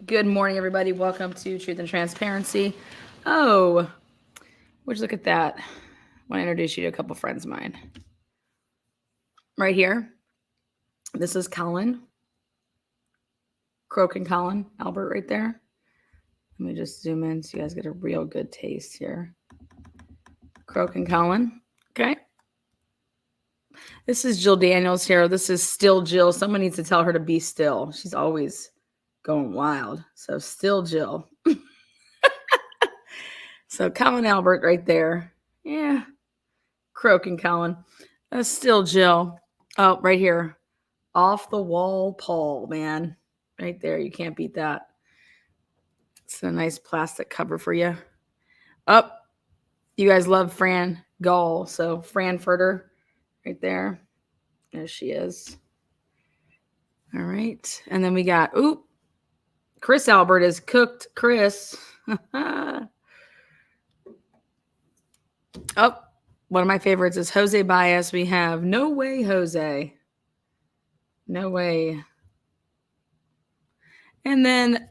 Good morning, everybody. Welcome to Truth and Transparency. Oh, would you look at that? I want to introduce you to a couple friends of mine. Right here, this is Colin, Croak and Colin, Albert right there. Let me just zoom in so you guys get a real good taste here. Croak and Colin, okay? This is Jill Daniels here. This is still Jill. Someone needs to tell her to be still. She's always going wild. So still Jill. So Colin Albert right there. Yeah. Croak and Colin. Still Jill. Oh, right here. Off the wall Paul, man. Right there. You can't beat that. It's a nice plastic cover for you. Up. You guys love Fran Gall. So Franfurter right there. There she is. All right. And then we got, Chris Albert is cooked Chris. Oh, one of my favorites is Jose Baez. We have No Way Jose. No way. And then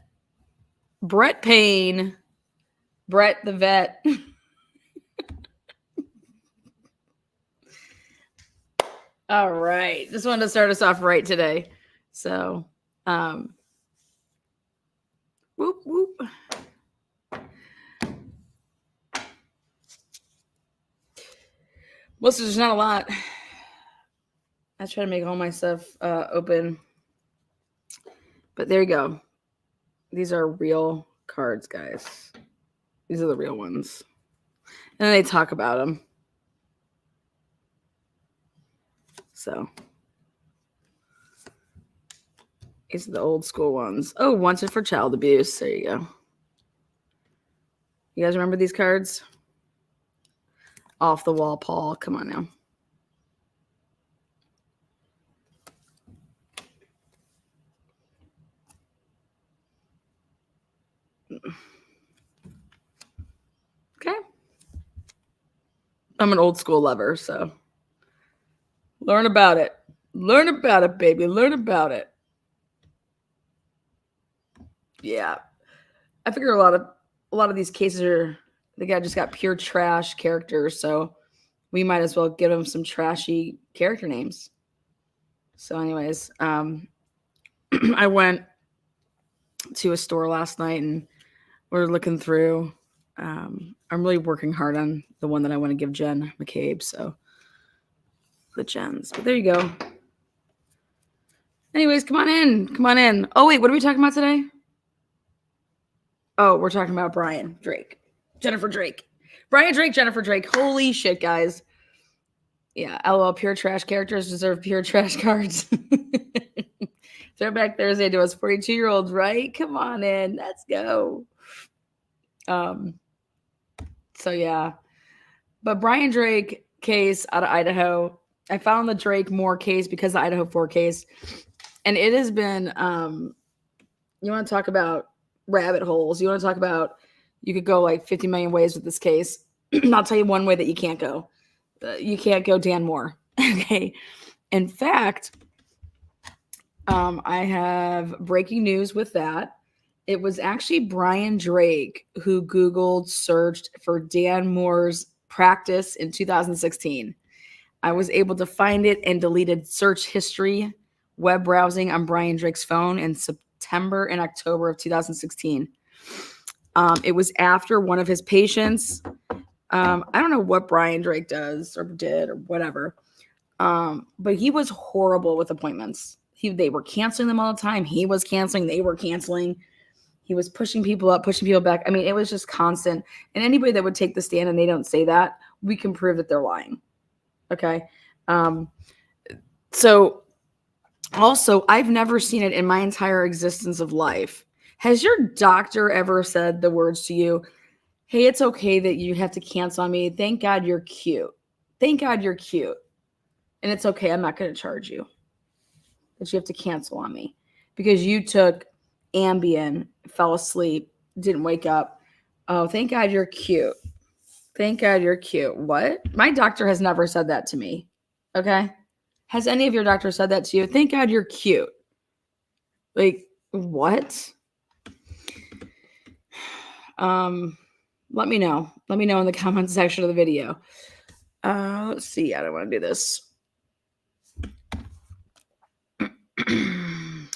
Brett Payne. Brett the vet. All right. Just wanted to start us off right today. So, whoop, whoop. Well, so there's not a lot. I try to make all my stuff open. But there you go. These are real cards, guys. These are the real ones. And they talk about them. So these are the old school ones. Oh, wanted for child abuse. There you go. You guys remember these cards? Off the wall, Paul. Come on now. Okay. I'm an old school lover, so learn about it. Learn about it, baby. Learn about it. Yeah. I figure a lot of these cases are the guy just got pure trash characters, so we might as well give them some trashy character names. So anyways, I went to a store last night and we're looking through. I'm really working hard on the one that I want to give Jen McCabe. So the Jens. But there you go. Anyways, come on in. Come on in. Oh, wait. What are we talking about today? Oh, we're talking about Brian Drake. Jennifer Drake. Brian Drake, Jennifer Drake. Holy shit, guys. Yeah, LOL, pure trash characters deserve pure trash cards. Throwback Thursday to us 42-year-olds, right? Come on in. Let's go. So yeah. But Brian Drake case out of Idaho. I found the Drake Moore case because the Idaho 4 case. And it has been you want to talk about rabbit holes. You want to talk about you could go like 50 million ways with this case. I'll tell you one way that you can't go. You can't go Dan Moore. Okay. In fact, I have breaking news with that. It was actually Brian Drake who Googled, searched for Dan Moore's practice in 2016. I was able to find it and deleted search history, web browsing on Brian Drake's phone in September and October of 2016. It was after one of his patients. I don't know what Brian Drake does or did or whatever, but he was horrible with appointments. They were canceling them all the time. He was canceling. They were canceling. He was pushing people up, pushing people back. I mean, it was just constant. And anybody that would take the stand and they don't say that, we can prove that they're lying. Okay. So also, I've never seen it in my entire existence of life. Has your doctor ever said the words to you, hey, it's okay that you have to cancel on me. Thank God you're cute. Thank God you're cute. And it's okay. I'm not going to charge you. But you have to cancel on me because you took Ambien, fell asleep, didn't wake up. Oh, thank God you're cute. Thank God you're cute. What? My doctor has never said that to me. Okay? Has any of your doctors said that to you? Thank God you're cute. Like, what? Let me know. Let me know in the comment section of the video. Let's see. I don't want to do this.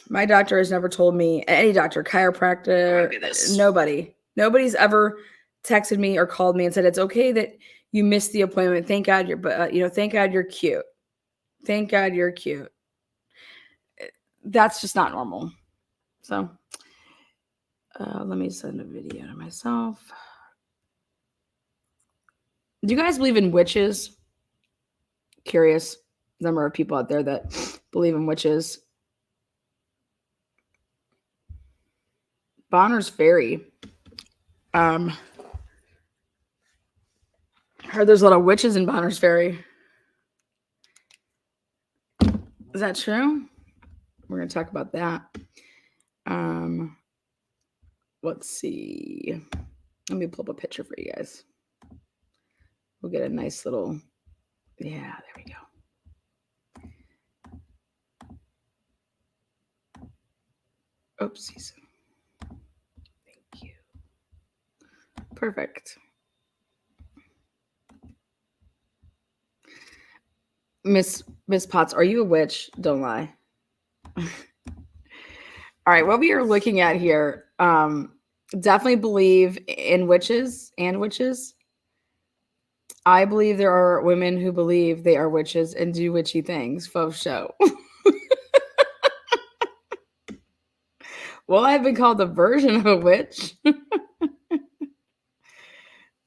My doctor has never told me, any doctor, chiropractor, nobody's ever texted me or called me and said, it's okay that you missed the appointment. Thank God thank God you're cute. Thank God you're cute. That's just not normal. So let me send a video to myself. Do you guys believe in witches? Curious number of people out there that believe in witches. Bonner's Ferry. Heard there's a lot of witches in Bonner's Ferry. Is that true? We're going to talk about that. Let's see. Let me pull up a picture for you guys. We'll get a nice little, yeah, there we go. Oopsies. Thank you. Perfect. Miss Potts, are you a witch? Don't lie. All right, what we are looking at here, definitely believe in witches and witches. I believe there are women who believe they are witches and do witchy things. Faux show. Well, I've been called the version of a witch.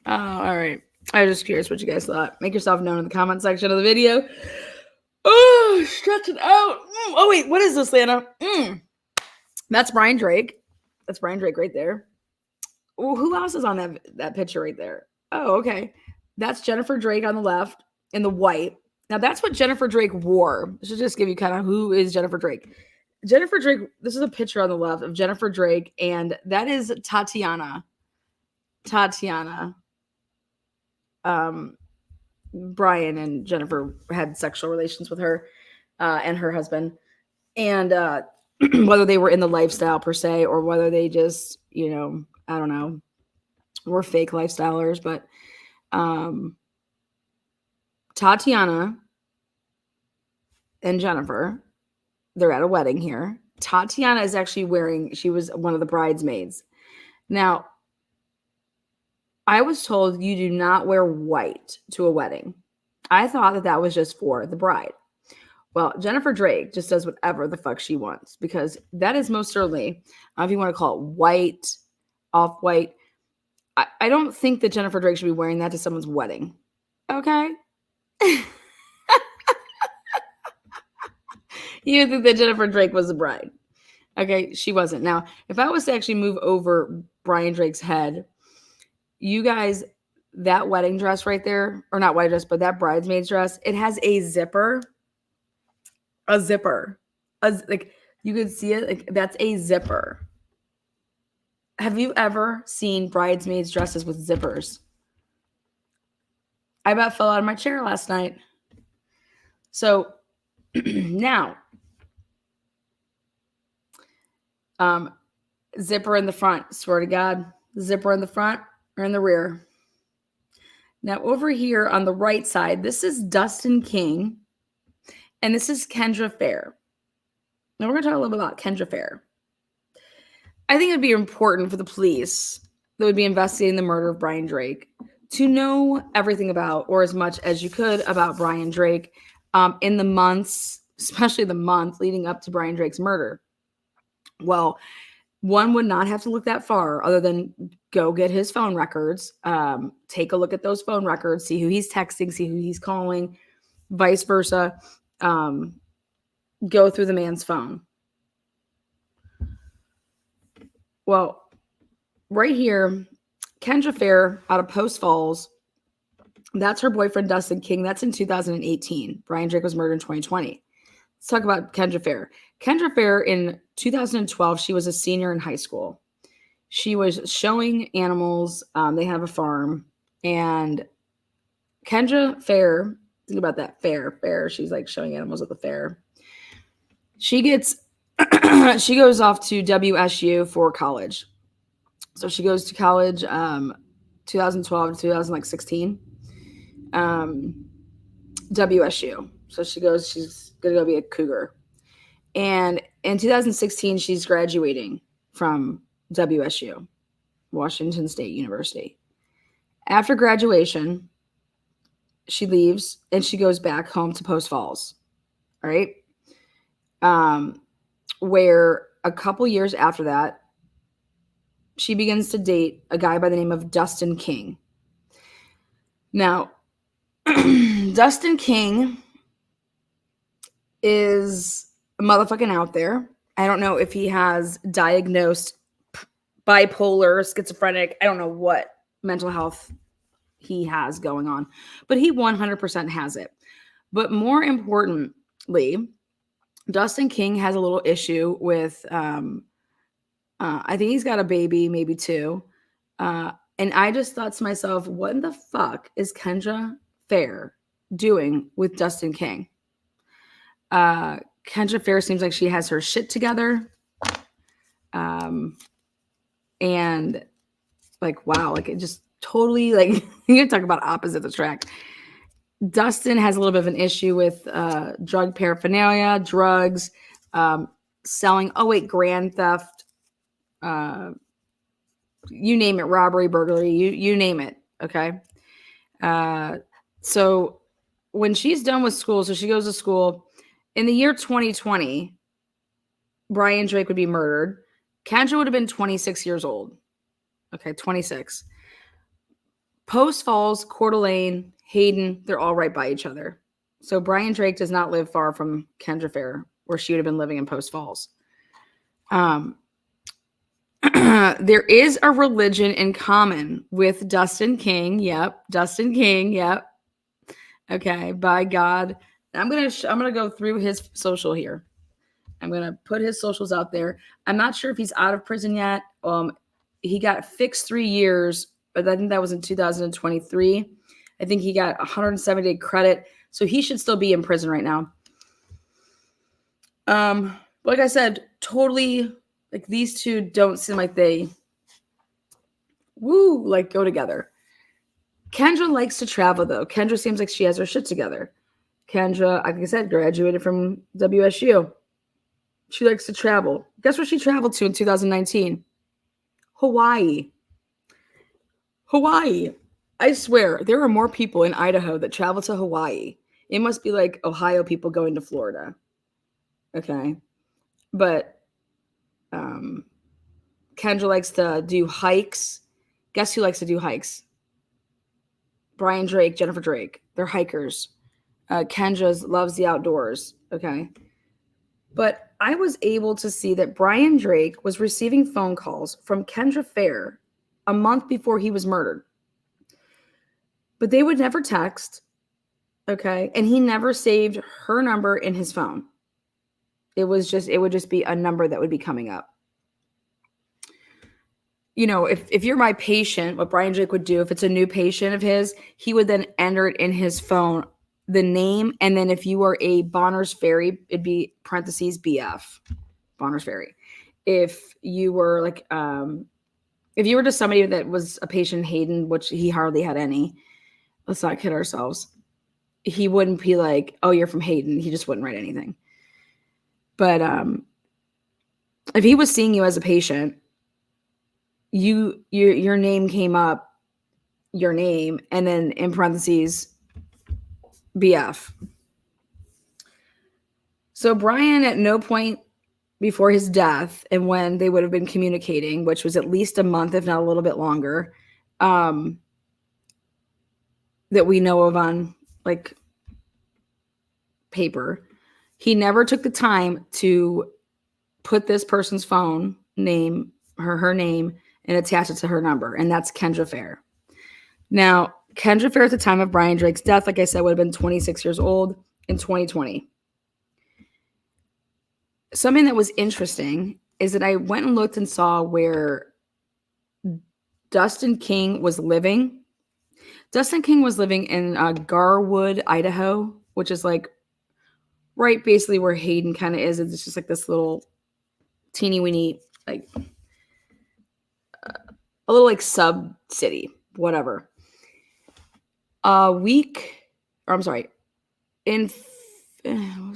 All right. I was just curious what you guys thought. Make yourself known in the comment section of the video. Oh, stretch it out. Oh, wait. What is this, Lana? That's Brian Drake. That's Brian Drake right there. Well, who else is on that picture right there? Oh, okay. That's Jennifer Drake on the left in the white. Now, that's what Jennifer Drake wore. This should just give you kind of who is Jennifer Drake. Jennifer Drake, this is a picture on the left of Jennifer Drake, and that is Tatiana. Brian and Jennifer had sexual relations with her and her husband. And whether they were in the lifestyle per se or whether they just, I don't know, were fake lifestylers. But Tatiana and Jennifer, they're at a wedding here. Tatiana is actually she was one of the bridesmaids. Now, I was told you do not wear white to a wedding. I thought that was just for the bride. Well, Jennifer Drake just does whatever the fuck she wants because that is most certainly, if you want to call it white, off-white, I don't think that Jennifer Drake should be wearing that to someone's wedding. Okay? You think that Jennifer Drake was the bride. Okay, she wasn't. Now, if I was to actually move over Brian Drake's head, you guys, that wedding dress right there, or not wedding dress, but that bridesmaid's dress, it has a zipper. Like you could see it. Like that's a zipper. Have you ever seen bridesmaids dresses with zippers? I about fell out of my chair last night. So now, zipper in the front. Swear to God, zipper in the front or in the rear. Now over here on the right side, this is Dustin King. And this is Kendra Fair. Now we're going to talk a little bit about Kendra Fair. I think it'd be important for the police that would be investigating the murder of Brian Drake to know everything about, or as much as you could, about Brian Drake in the months, especially the month leading up to Brian Drake's murder. Well, one would not have to look that far other than go get his phone records, take a look at those phone records, see who he's texting, see who he's calling, vice versa. Go through the man's phone. Well, right here, Kendra Fair out of Post Falls, that's her boyfriend, Dustin King. That's in 2018. Brian Drake was murdered in 2020. Let's talk about Kendra Fair. Kendra Fair in 2012, she was a senior in high school. She was showing animals. They have a farm. And Kendra Fair, think about that fair. She's like showing animals at the fair. She goes off to WSU for college. So she goes to college 2012 to 2016. WSU. So she's going to go be a cougar. And in 2016, she's graduating from WSU, Washington State University. After graduation, she leaves and she goes back home to Post Falls. All right. Where a couple years after that, she begins to date a guy by the name of Dustin King. Now, Dustin King is motherfucking out there. I don't know if he has diagnosed bipolar, schizophrenic. I don't know what mental health he has going on, but he 100% has it. But more importantly, Dustin King has a little issue with, I think he's got a baby, maybe two. And I just thought to myself, what in the fuck is Kendra Fair doing with Dustin King? Kendra Fair seems like she has her shit together. And like, wow, like it just totally like, you talk about opposites attract. Dustin has a little bit of an issue with drug paraphernalia, drugs, selling, grand theft, you name it, robbery, burglary, you name it. Okay. So when she's done with school, so she goes to school in the year 2020, Brian Drake would be murdered. Kendra would have been 26 years old. Okay, 26. Post Falls, Coeur d'Alene, Hayden, they're all right by each other. So Brian Drake does not live far from Kendra Fair, where she would have been living in Post Falls. There is a religion in common with Dustin King. Yep, Dustin King. Yep. Okay, by God. I'm gonna go through his social here. I'm gonna put his socials out there. I'm not sure if he's out of prison yet. He got fixed 3 years, but I think that was in 2023. I think he got 170-day credit, so he should still be in prison right now. Like I said, totally. Like these two don't seem like they go together. Kendra likes to travel though. Kendra seems like she has her shit together. Kendra, like I said, graduated from WSU. She likes to travel. Guess where she traveled to in 2019? Hawaii. I swear, there are more people in Idaho that travel to Hawaii. It must be like Ohio people going to Florida. Okay. But Kendra likes to do hikes. Guess who likes to do hikes? Brian Drake, Jennifer Drake. They're hikers. Kendra loves the outdoors. Okay. But I was able to see that Brian Drake was receiving phone calls from Kendra Fair a month before he was murdered. But they would never text. Okay. And he never saved her number in his phone. It would just be a number that would be coming up. You know, if you're my patient, what Brian Drake would do, if it's a new patient of his, he would then enter it in his phone, the name, and then if you were a Bonner's Ferry, it'd be parentheses BF, Bonner's Ferry. If you were like, if you were just somebody that was a patient Hayden, which he hardly had any, let's not kid ourselves, he wouldn't be like, oh, you're from Hayden. He just wouldn't write anything. But if he was seeing you as a patient, your name came up, your name, and then in parentheses, BF. So Brian, at no point before his death and when they would have been communicating, which was at least a month, if not a little bit longer, that we know of on like paper, he never took the time to put this person's phone name, her name, and attach it to her number. And that's Kendra Fair. Now, Kendra Fair at the time of Brian Drake's death, like I said, would have been 26 years old in 2020. Something that was interesting is that I went and looked and saw where Dustin King was living. Dustin King was living in Garwood, Idaho, which is like right basically where Hayden kind of is. It's just like this little teeny weeny, like a little like sub city, whatever. What was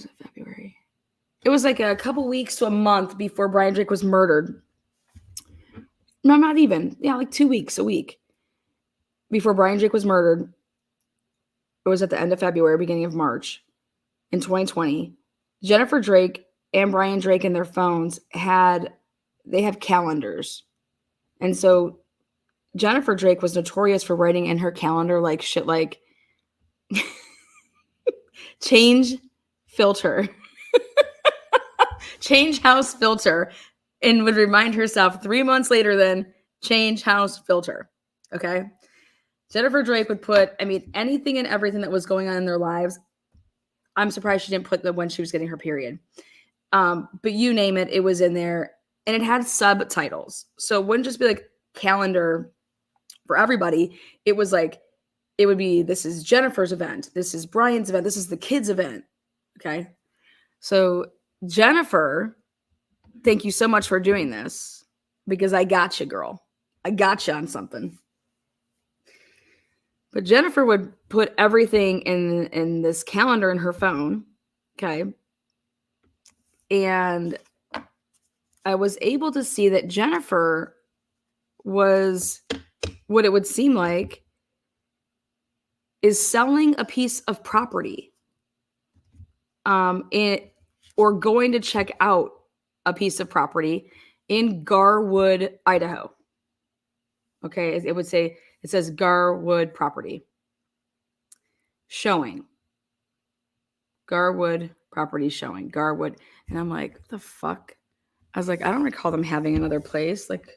it, February? It was like a couple weeks to a month before Brian Drake was murdered. No, not even. Yeah, like 2 weeks, a week before Brian Drake was murdered. It was at the end of February, beginning of March in 2020. Jennifer Drake and Brian Drake in their phones have calendars. And so Jennifer Drake was notorious for writing in her calendar like shit like change filter, change house filter, and would remind herself 3 months later then change house filter. Okay. Jennifer Drake would put, anything and everything that was going on in their lives. I'm surprised she didn't put them when she was getting her period. But you name it, it was in there, and it had subtitles. So it wouldn't just be like calendar for everybody. It was like, it would be, this is Jennifer's event. This is Brian's event. This is the kids' event. Okay. So Jennifer, thank you so much for doing this, because I got you, girl. I got you on something. But Jennifer would put everything in this calendar in her phone. Okay. And I was able to see that Jennifer was, what it would seem like, is selling a piece of property, or going to check out a piece of property in Garwood, Idaho. Okay, it says Garwood property showing. Garwood property showing. Garwood. And I'm like, what the fuck? I was like, I don't recall them having another place. Like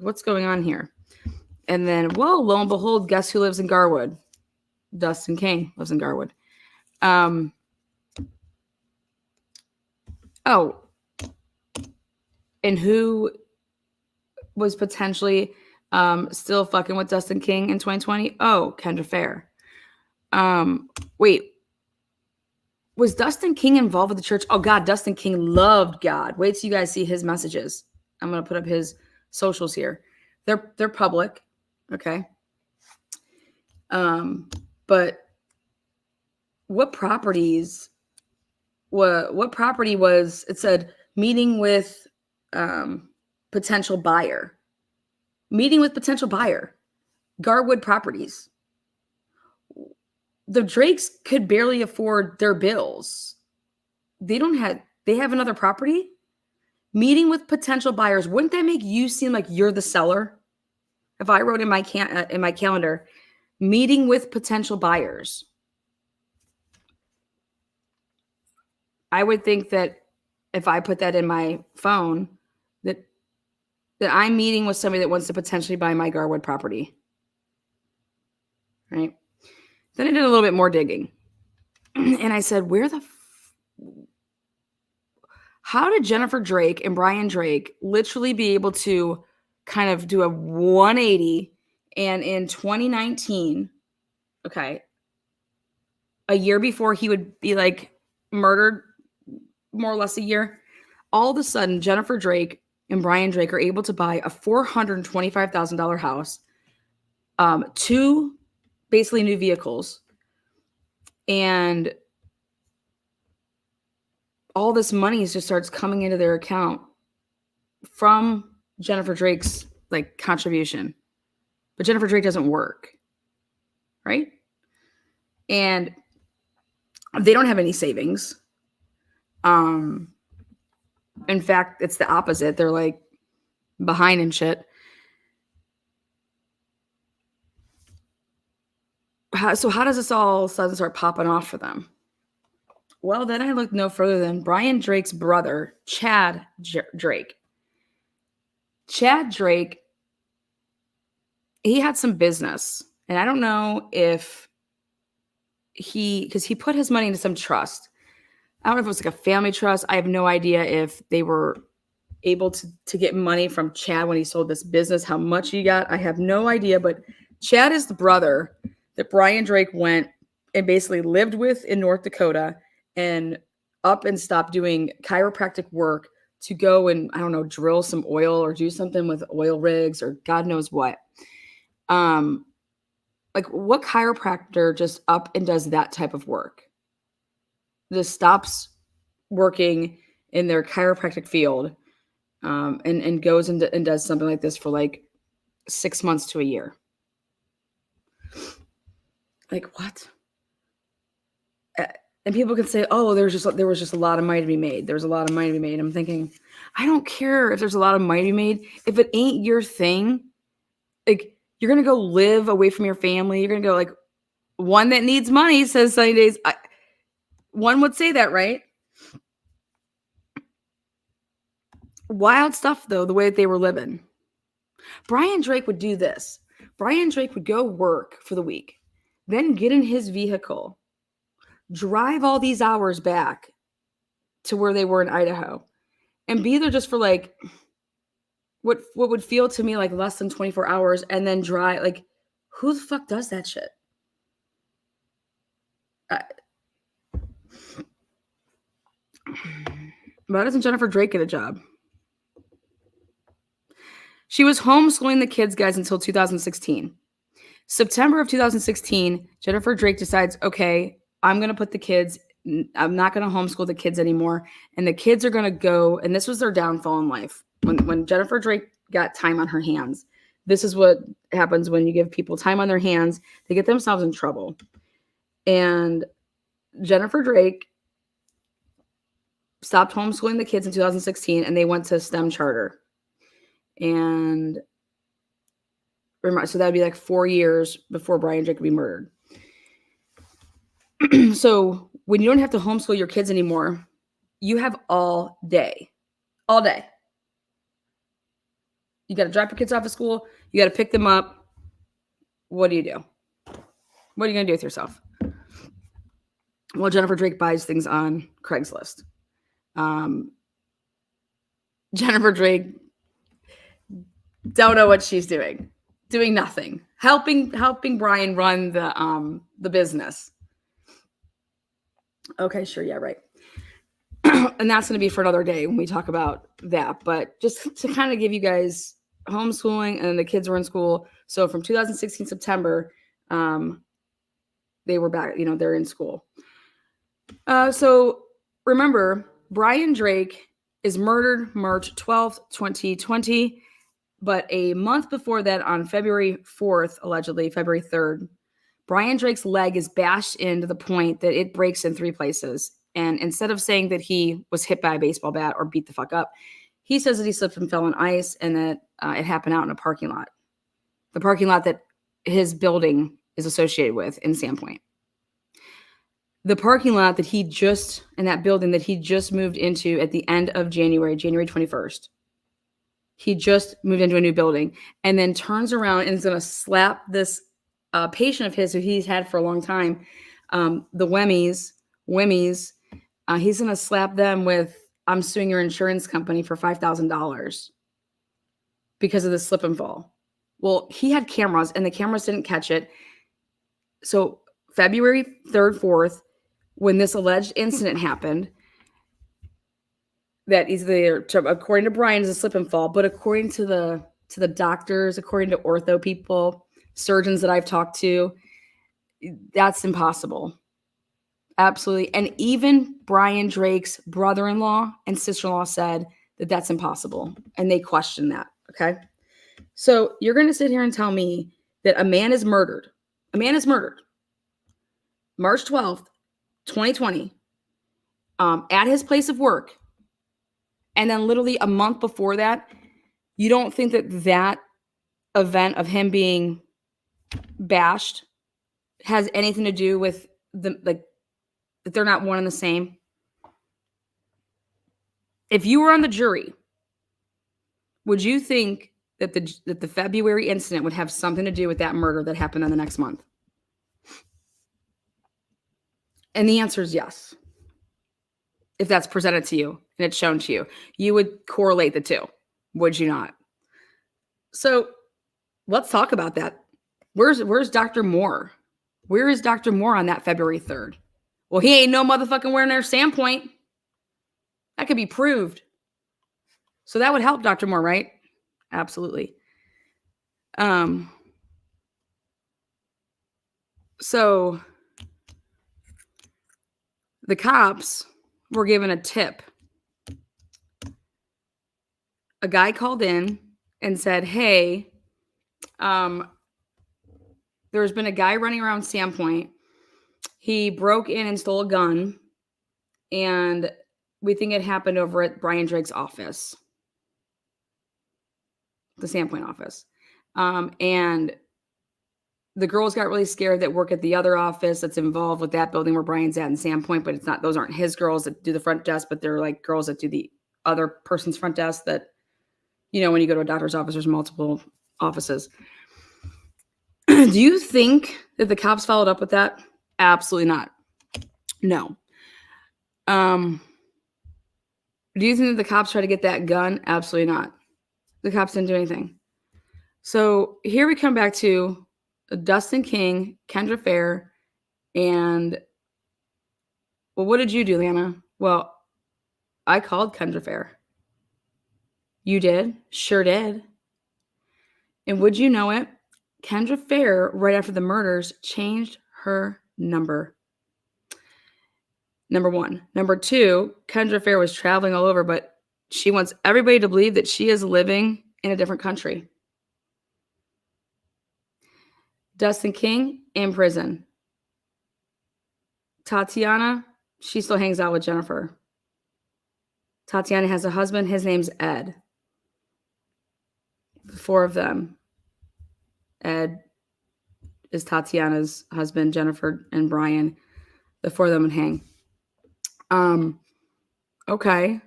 what's going on here? And then, whoa, lo and behold, guess who lives in Garwood? Dustin King lives in Garwood. And who was potentially still fucking with Dustin King in 2020? Oh, Kendra Fair. Wait. Was Dustin King involved with the church? Oh, God, Dustin King loved God. Wait till you guys see his messages. I'm going to put up his socials here. They're public. Okay. But what property was, it said meeting with potential buyer. Meeting with potential buyer. Garwood Properties. The Drakes could barely afford their bills. They have another property. Meeting with potential buyers. Wouldn't that make you seem like you're the seller? If I wrote in my calendar, meeting with potential buyers, I would think that if I put that in my phone, that I'm meeting with somebody that wants to potentially buy my Garwood property. Right? Then I did a little bit more digging. And I said, how did Jennifer Drake and Brian Drake literally be able to kind of do a 180? And in 2019, okay, a year before he would be like murdered, more or less a year, all of a sudden, Jennifer Drake and Brian Drake are able to buy a $425,000 house, 2 basically new vehicles, and all this money just starts coming into their account from Jennifer Drake's like contribution. But Jennifer Drake doesn't work, right? And they don't have any savings. In fact, it's the opposite. They're like behind and shit. So how does this all of a sudden start popping off for them? Well, then I looked no further than Brian Drake's brother, Chad Drake. Chad Drake, he had some business. And I don't know if because he put his money into some trust. I don't know if it was like a family trust. I have no idea if they were able to get money from Chad when he sold this business, how much he got. I have no idea. But Chad is the brother that Brian Drake went and basically lived with in North Dakota and up and stopped doing chiropractic work to go and, I don't know, drill some oil or do something with oil rigs or God knows what. Like, what chiropractor just up and does that type of work? Just stops working in their chiropractic field and goes and does something like this for like 6 months to a year. Like, what? And people can say, oh, there was just a lot of money to be made. There's a lot of money to be made. I'm thinking, I don't care if there's a lot of money to be made. If it ain't your thing, like, you're going to go live away from your family. You're going to go, like, one that needs money says sunny days. One would say that, right? Wild stuff, though, the way that they were living. Brian Drake would do this. Brian Drake would go work for the week, then get in his vehicle, drive all these hours back to where they were in Idaho, and be there just for like what would feel to me like less than 24 hours, and then drive. Like, who the fuck does that shit? Why doesn't Jennifer Drake get a job? She was homeschooling the kids, guys, until 2016. September of 2016, Jennifer Drake decides, okay, I'm going to put the kids, I'm not going to homeschool the kids anymore. And the kids are going to go, and this was their downfall in life. When Jennifer Drake got time on her hands, this is what happens when you give people time on their hands. They get themselves in trouble. And Jennifer Drake stopped homeschooling the kids in 2016, and they went to STEM charter. And so that would be like 4 years before Brian Drake could be murdered. So when you don't have to homeschool your kids anymore, you have all day. All day. You got to drop your kids off at school. You got to pick them up. What do you do? What are you going to do with yourself? Well, Jennifer Drake buys things on Craigslist. Jennifer Drake, don't know what she's doing. Doing nothing. Helping Brian run the business. Okay, sure, yeah, right. And that's going to be for another day when we talk about that. But just to kind of give you guys homeschooling, and then the kids were in school. So from 2016 September, they were back. They're in school. So remember, Brian Drake is murdered March 12th, 2020. But a month before that, on February 4th, allegedly, February 3rd, Brian Drake's leg is bashed in to the point that it breaks in 3 places. And instead of saying that he was hit by a baseball bat or beat the fuck up, he says that he slipped and fell on ice, and that it happened out in a parking lot. The parking lot that his building is associated with in Sandpoint. The parking lot that in that building that he just moved into at the end of January 21st. He just moved into a new building, and then turns around and is going to slap this patient of his who he's had for a long time, the Wemmies. He's going to slap them with, I'm suing your insurance company for $5,000 because of the slip and fall. Well, he had cameras, and the cameras didn't catch it. So February 3rd, 4th, when this alleged incident happened, that is according to Brian, is a slip and fall, but according to the doctors, according to ortho people, surgeons that I've talked to, that's impossible. Absolutely. And even Brian Drake's brother-in-law and sister-in-law said that that's impossible, and they questioned that. Okay. So you're going to sit here and tell me that a man is murdered. A man is murdered March 12th, 2020, at his place of work. And then literally a month before that, you don't think that event of him being bashed has anything to do with that they're not one and the same? If you were on the jury, would you think that the February incident would have something to do with that murder that happened in the next month? And the answer is yes. If that's presented to you and it's shown to you, you would correlate the two, would you not? So let's talk about that. Where's Dr. Moore? Where is Dr. Moore on that February 3rd? Well, he ain't no motherfucking wearing their Sandpoint. That could be proved. So that would help Dr. Moore, right? Absolutely. So the cops were given a tip. A guy called in and said, hey, there's been a guy running around Sandpoint. He broke in and stole a gun, and we think it happened over at Brian Drake's office, the Sandpoint office. And the girls got really scared that work at the other office that's involved with that building where Brian's at in Sandpoint, but it's not, those aren't his girls that do the front desk, but they're like girls that do the other person's front desk that, when you go to a doctor's office, there's multiple offices. Do you think that the cops followed up with that? Absolutely not. No. Do you think that the cops tried to get that gun? Absolutely not. The cops didn't do anything. So here we come back to Dustin King, Kendra Fair, and what did you do, Lana? Well, I called Kendra Fair. You did? Sure did. And would you know it? Kendra Fair, right after the murders, changed her number. Number one. Number two, Kendra Fair was traveling all over, but she wants everybody to believe that she is living in a different country. Dustin King in prison. Tatiana, she still hangs out with Jennifer. Tatiana has a husband. His name's Ed. The four of them. Ed is Tatiana's husband, Jennifer and Brian. The four of them would hang. Okay.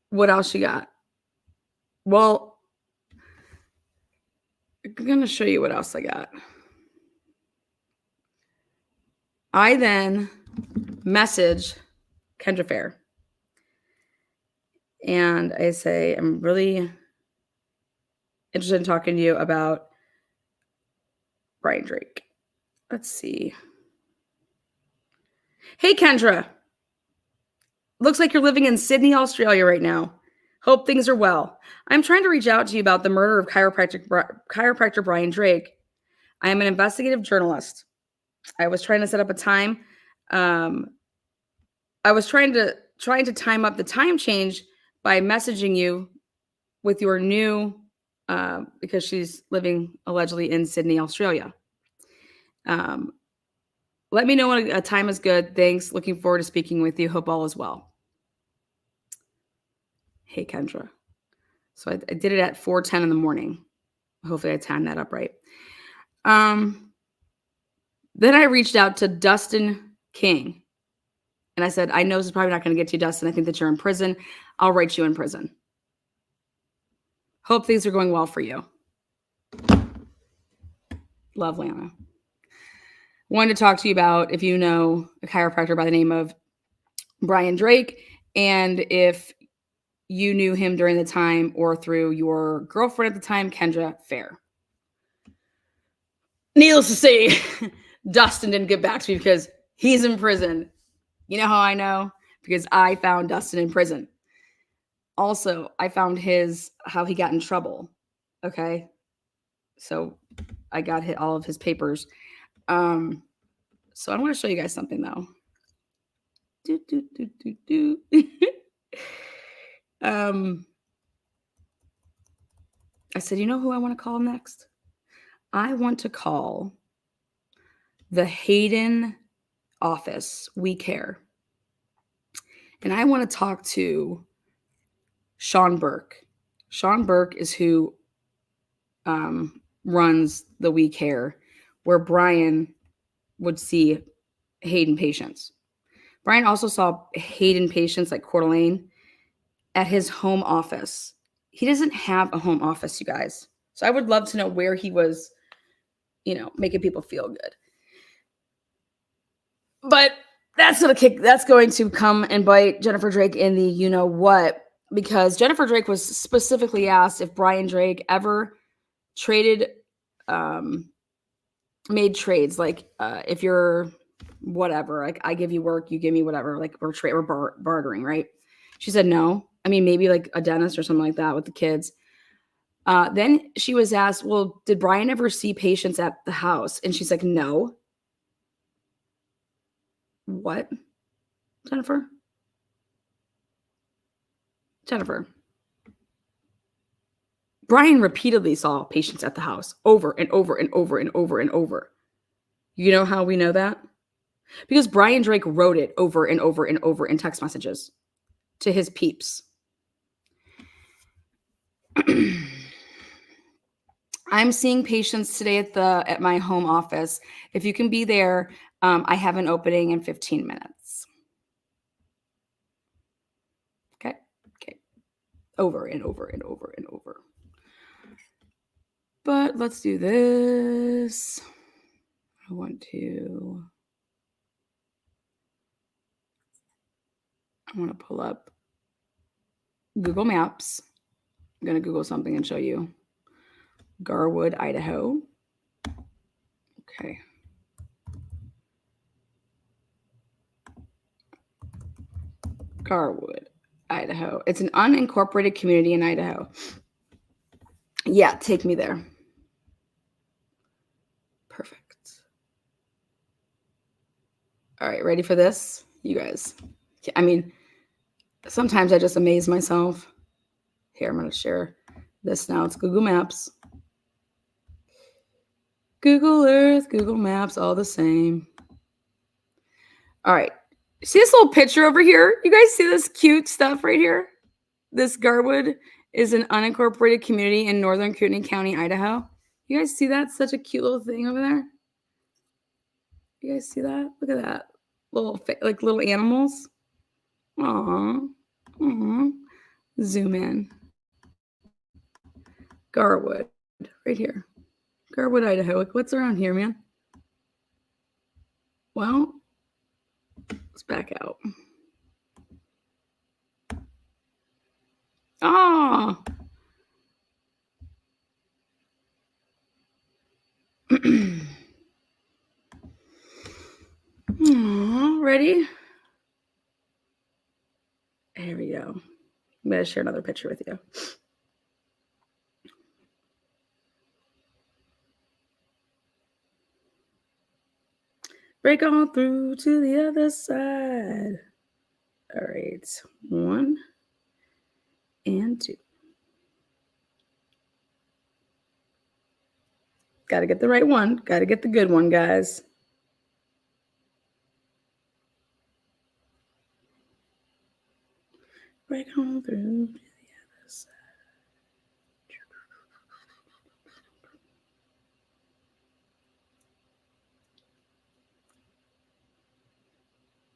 What else you got? Well, I'm going to show you what else I got. I then message Kendra Fair. And I say, I'm really interested in talking to you about Brian Drake. Let's see. Hey, Kendra. Looks like you're living in Sydney, Australia right now. Hope things are well. I'm trying to reach out to you about the murder of chiropractor Brian Drake. I am an investigative journalist. I was trying to set up a time. I was trying to time up the time change by messaging you with your new, because she's living allegedly in Sydney, Australia. Let me know when a time is good. Thanks. Looking forward to speaking with you. Hope all is well. Hey, Kendra. So I did it at 4:10 in the morning. Hopefully I timed that up right. Then I reached out to Dustin King. And I said, I know this is probably not going to get to you, Dustin. I think that you're in prison. I'll write you in prison. Hope things are going well for you. Love, Lana. Wanted to talk to you about if you know a chiropractor by the name of Brian Drake, and if you knew him during the time or through your girlfriend at the time, Kendra Fair. Needless to say, Dustin didn't get back to me because he's in prison. You know how I know? Because I found Dustin in prison. Also, I found how he got in trouble. Okay. So I got all of his papers. So I'm going to show you guys something though. I said, you know who I want to call next? I want to call the Hayden office. We Care. And I want to talk to Sean Burke. Sean Burke is who runs the We Care, where Brian would see Hayden patients. Brian also saw Hayden patients like Coeur d'Alene at his home office. He doesn't have a home office, you guys. So I would love to know where he was, making people feel good. But that's going to come and bite Jennifer Drake in the you-know-what, because Jennifer Drake was specifically asked if Brian Drake ever made trades, like if you're whatever, like I give you work, you give me whatever, like we're bartering, right? She said no. I mean, maybe like a dentist or something like that with the kids. Then she was asked, well, did Brian ever see patients at the house? And she's like, no. What? Jennifer? Brian repeatedly saw patients at the house over and over and over and over and over. You know how we know that? Because Brian Drake wrote it over and over and over in text messages to his peeps. I'm seeing patients today at my home office. If you can be there, I have an opening in 15 minutes. Okay. Over and over and over and over. But let's do this. I want to pull up Google Maps. I'm going to Google something and show you. Garwood, Idaho. Okay. Garwood, Idaho. It's an unincorporated community in Idaho. Yeah, take me there. Perfect. All right, ready for this? You guys. I mean, sometimes I just amaze myself. Here, I'm going to share this now. It's Google Maps. Google Earth, Google Maps, all the same. All right. See this little picture over here? You guys see this cute stuff right here? This Garwood is an unincorporated community in northern Kootenai County, Idaho. You guys see that? Such a cute little thing over there. You guys see that? Look at that. Little animals. Aww. Zoom in. Garwood. Right here. Garwood, Idaho. What's around here, man? Well, let's back out. Oh. Ready? Here we go. I'm going to share another picture with you. Break on through to the other side. All right. 1 and 2. Got to get the right one. Got to get the good one, guys. Break on through to the other side.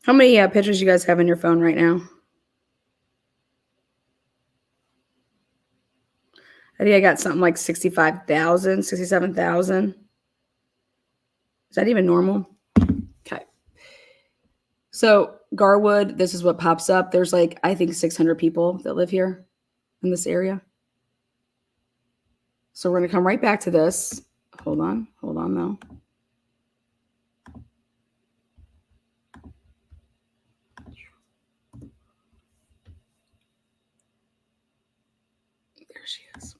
How many pictures you guys have on your phone right now? I think I got something like 65,000, 67,000. Is that even normal? Okay. So Garwood, this is what pops up. There's like, I think 600 people that live here in this area. So we're going to come right back to this. Hold on though. There she is.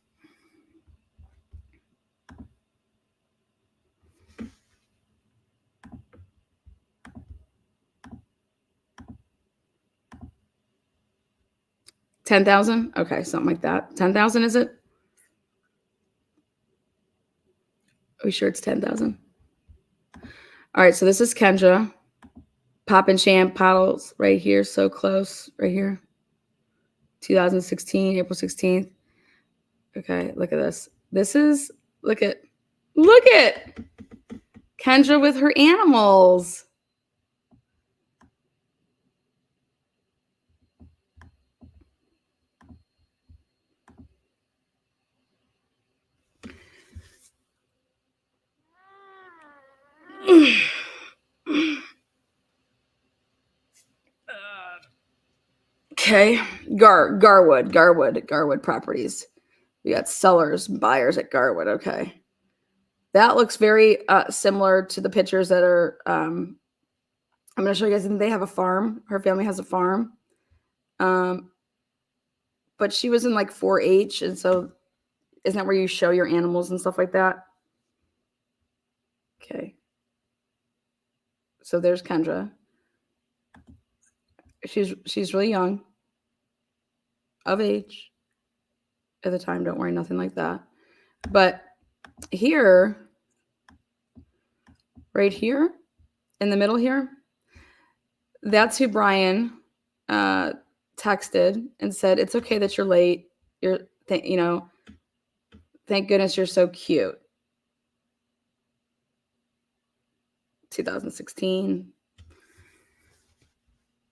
$10,000? Okay, something like that. 10,000 is it? Are we sure it's 10,000? All right, so this is Kendra. Pop and Champ Paddles right here, so close, right here. 2016, April 16th. Okay, look at this. This is, look at Kendra with her animals. Okay, Garwood Properties. We got sellers, buyers at Garwood. Okay, that looks very similar to the pictures that are. I'm going to show you guys. They have a farm. Her family has a farm. but she was in like 4-H, and so isn't that where you show your animals and stuff like that? Okay. So there's Kendra. She's really young, of age at the time. Don't worry, nothing like that. But here, right here, in the middle here, that's who Brian texted and said, "It's okay that you're late. Thank goodness you're so cute." 2016.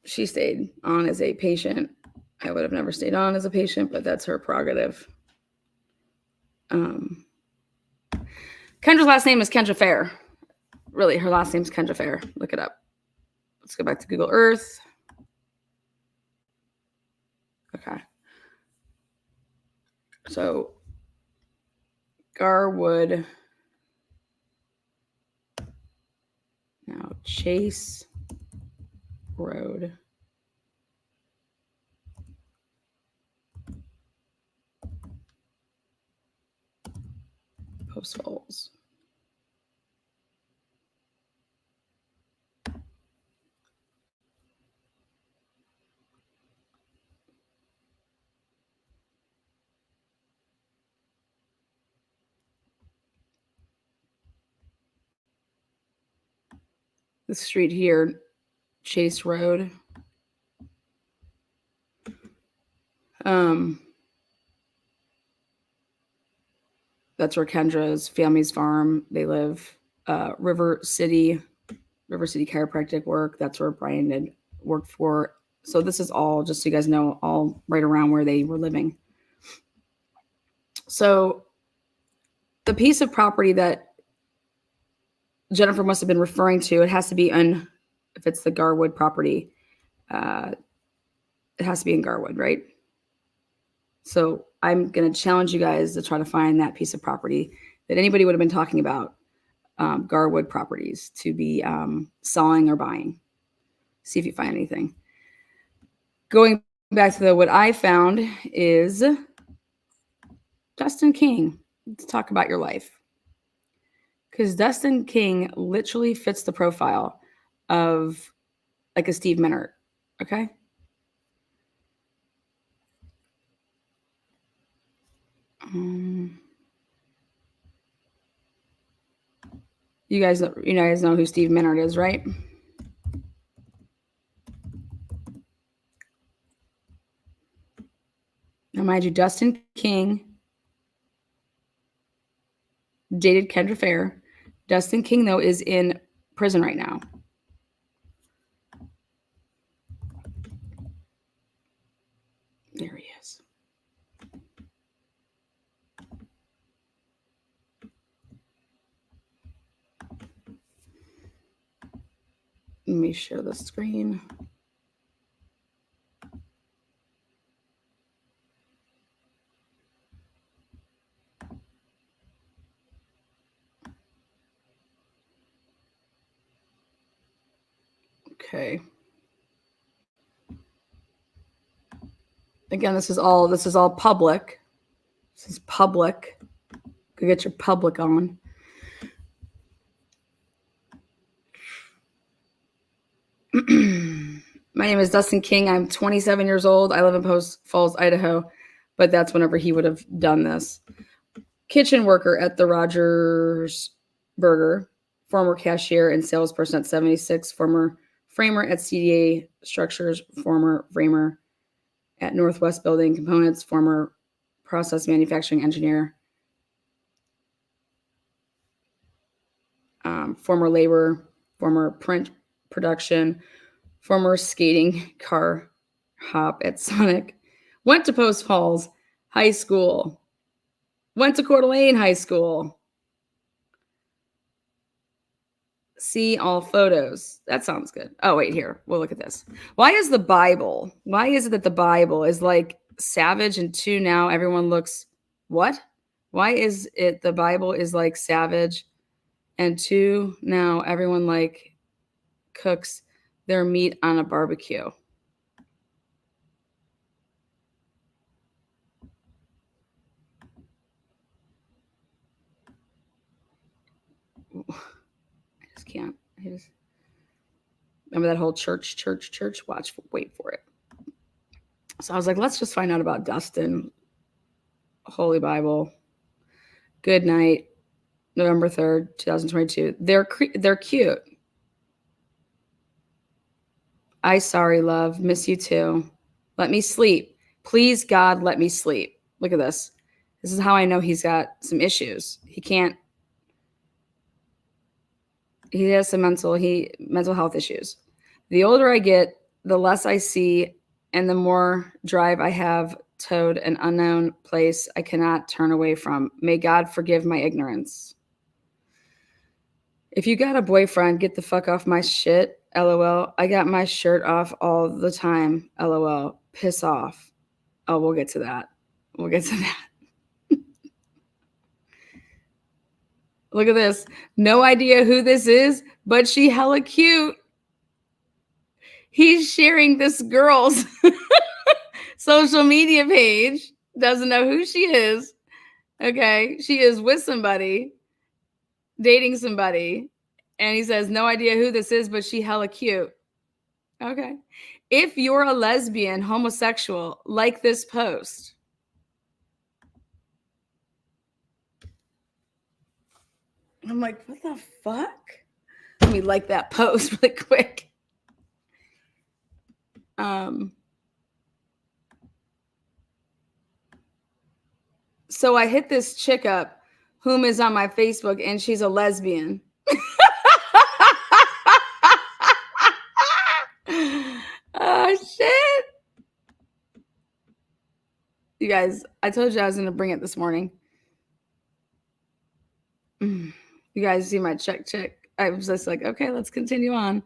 She stayed on as a patient. I would have never stayed on as a patient, but that's her prerogative. Kendra's last name is Kendra Fair. Really, her last name is Kendra Fair. Look it up. Let's go back to Google Earth. Okay. So, Garwood. Now, Chase Road. Post Falls. The street here, Chase Road. That's where Kendra's family's farm. They live. River City Chiropractic work. That's where Brian did work for. So this is all, just so you guys know, all right around where they were living. So the piece of property that Jennifer must have been referring to, it has to be if it's the Garwood property, it has to be in Garwood, right? So I'm going to challenge you guys to try to find that piece of property that anybody would have been talking about, Garwood properties, to be selling or buying. See if you find anything. Going back to what I found is Dustin King. Let's talk about your life. Because Dustin King literally fits the profile of like a Steve Minert. Okay. You guys know who Steve Minert is, right? Now, mind you, Dustin King dated Kendra Fair. Dustin King, though, is in prison right now. There he is. Let me share the screen. Okay. Again, this is all public. This is public. Go get your public on. My name is Dustin King. I'm 27 years old. I live in Post Falls, Idaho, but that's whenever he would have done this. Kitchen worker at the Rogers Burger, former cashier and salesperson at 76, former framer at CDA Structures, former framer at Northwest Building Components, former process manufacturing engineer, former labor, former print production, former skating car hop at Sonic, went to Post Falls High School, went to Coeur d'Alene High School. See all photos. That sounds good. Oh, wait, here. We'll look at this. Why is it that the Bible is like savage and 2 now everyone looks what? Why is it the Bible is like savage and 2 now everyone like cooks their meat on a barbecue? can't. Remember that whole church, wait for it. So I was like, let's just find out about Dustin. Holy Bible. Good night. November 3rd, 2022. They're cute. I sorry, love. Miss you too. Let me sleep. Please, God, let me sleep. Look at this. This is how I know he's got some issues. He has some mental health issues. The older I get, the less I see, and the more drive I have toward an unknown place I cannot turn away from. May God forgive my ignorance. If you got a boyfriend, get the fuck off my shit. LOL. I got my shirt off all the time. LOL. Piss off. Oh, we'll get to that. Look at this. No idea who this is, but she hella cute. He's sharing this girl's social media page. Doesn't know who she is. Okay. She is with somebody, dating somebody. And he says, no idea who this is, but she hella cute. Okay. If you're a lesbian, homosexual, like this post. I'm like, what the fuck? Let me like that post really quick. So I hit this chick up, whom is on my Facebook, and she's a lesbian. Oh, shit. You guys, I told you I was going to bring it this morning. You guys see my check. I was just like, okay, let's continue on.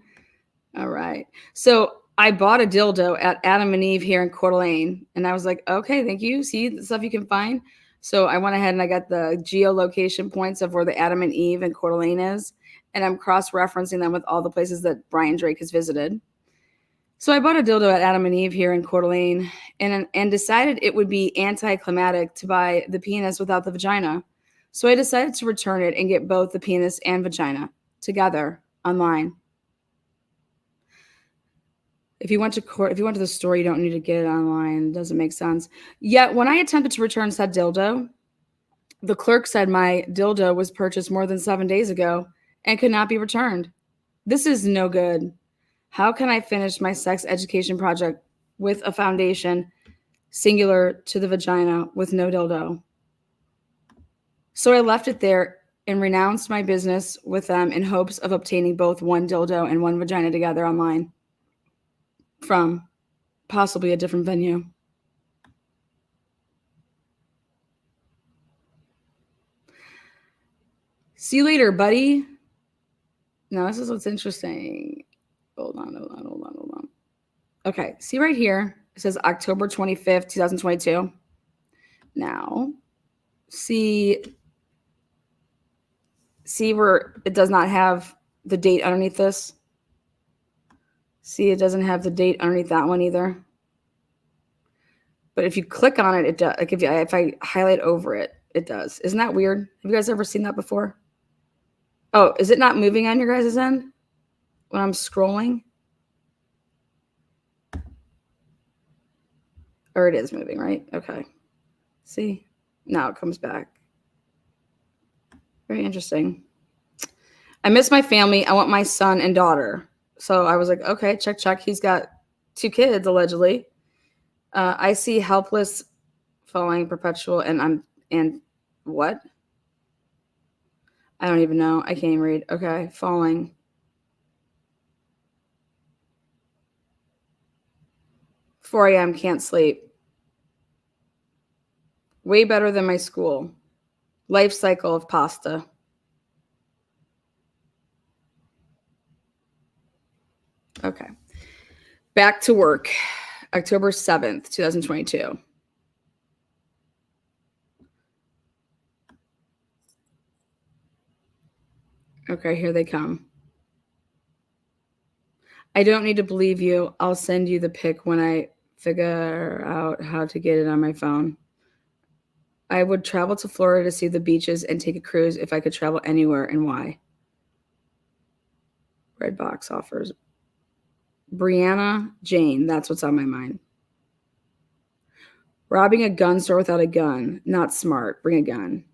All right. So I bought a dildo at Adam and Eve here in Coeur d'Alene. And I was like, okay, thank you. See the stuff you can find. So I went ahead and I got the geolocation points of where the Adam and Eve in Coeur d'Alene is. And I'm cross-referencing them with all the places that Brian Drake has visited. So I bought a dildo at Adam and Eve here in Coeur d'Alene and decided it would be anticlimactic to buy the penis without the vagina. So I decided to return it and get both the penis and vagina together online. If you went to the store, you don't need to get it online. It doesn't make sense. Yet when I attempted to return said dildo, the clerk said my dildo was purchased more than 7 days ago and could not be returned. This is no good. How can I finish my sex education project with a foundation singular to the vagina with no dildo? So I left it there and renounced my business with them in hopes of obtaining both one dildo and one vagina together online from possibly a different venue. See you later, buddy. Now, this is what's interesting. Hold on. Okay, see right here. It says October 25th, 2022. Now, see where it does not have the date underneath this? See, it doesn't have the date underneath that one either. But if you click on it, it does. Like if I highlight over it, it does. Isn't that weird? Have you guys ever seen that before? Oh, is it not moving on your guys' end when I'm scrolling? Or it is moving, right? Okay. See? Now it comes back. Very interesting. I miss my family. I want my son and daughter. So I was like, okay, check. He's got 2 kids, allegedly. I see helpless, falling, perpetual, and what? I don't even know. I can't even read. Okay, falling. Four a.m., can't sleep. Way better than my school. Life cycle of pasta. Okay. Back to work. October 7th, 2022. Okay, here they come. I don't need to believe you. I'll send you the pic when I figure out how to get it on my phone. I would travel to Florida to see the beaches and take a cruise if I could travel anywhere, and why? Red box offers. Brianna Jane. That's what's on my mind. Robbing a gun store without a gun. Not smart. Bring a gun.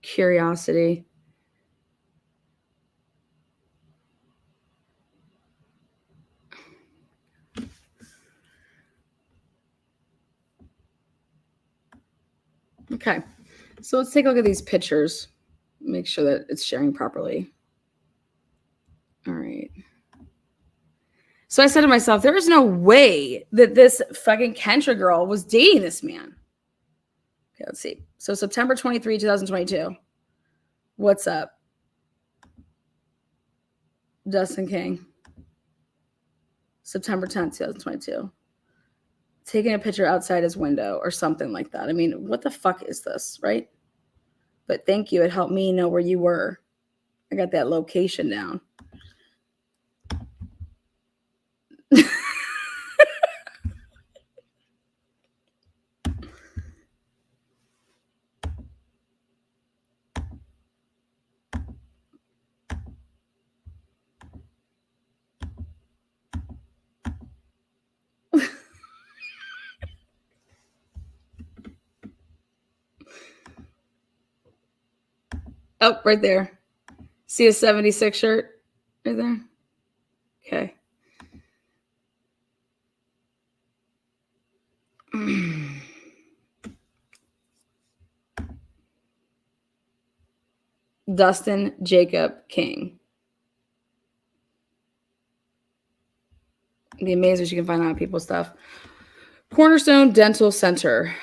Curiosity. Okay. So let's take a look at these pictures. Make sure that it's sharing properly. All right. So I said to myself, there is no way that this fucking Kendra girl was dating this man. Okay, let's see. So September 23, 2022. What's up? Dustin King. September 10th, 2022. Taking a picture outside his window or something like that. I mean, what the fuck is this, right? But thank you. It helped me know where you were. I got that location down. Oh, right there. See a 76 shirt right there? Okay. Dustin Jacob King. Be amazed what you can find out people's stuff. Cornerstone Dental Center.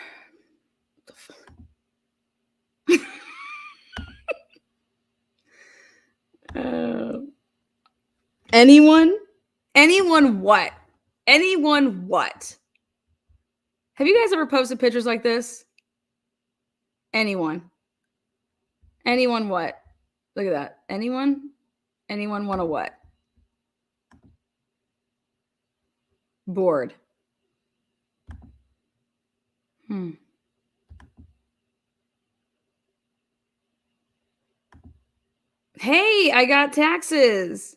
Anyone? Anyone what? Anyone what? Have you guys ever posted pictures like this? Anyone? Anyone what? Look at that. Anyone? Anyone want a what? Bored. Hey, I got taxes.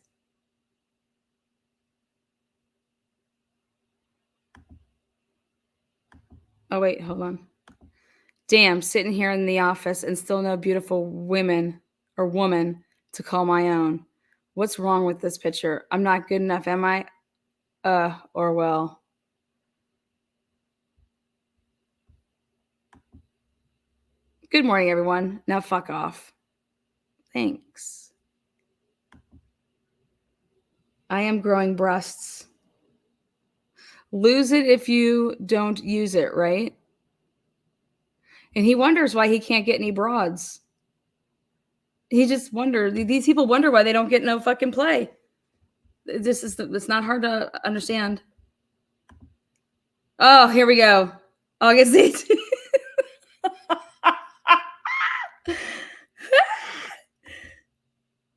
Oh, wait, hold on. Damn, sitting here in the office and still no beautiful women or woman to call my own. What's wrong with this picture? I'm not good enough, am I? Or well. Good morning, everyone. Now fuck off. Thanks. I am growing breasts. Lose it if you don't use it, right? And he wonders why he can't get any broads. He just wonders. These people wonder why they don't get no fucking play. It's not hard to understand. Oh, here we go. August 18th.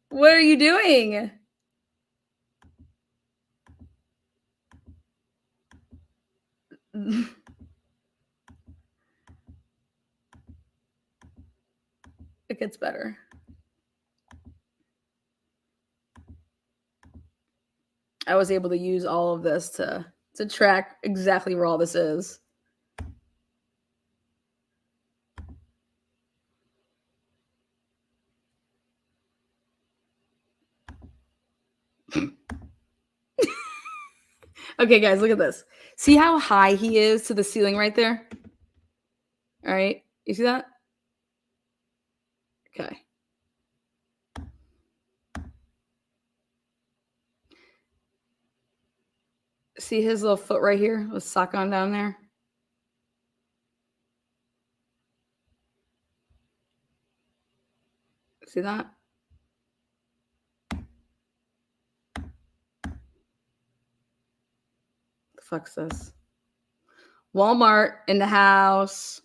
What are you doing? It gets better. I was able to use all of this to track exactly where all this is. Okay, guys, look at this. See how high he is to the ceiling right there? All right. You see that? Okay. See his little foot right here with sock on down there? See that? The fuck's this? Walmart in the house.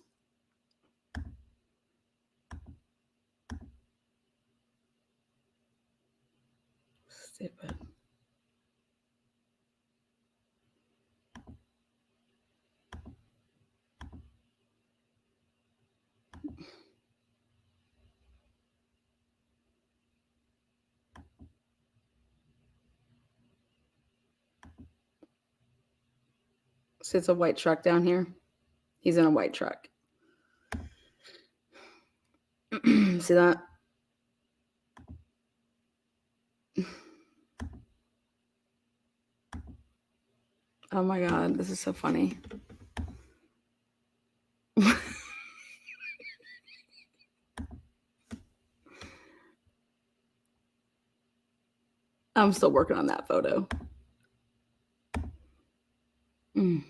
Stupid. See, it's a white truck down here. He's in a white truck. See that? Oh my God, this is so funny. I'm still working on that photo. Mm.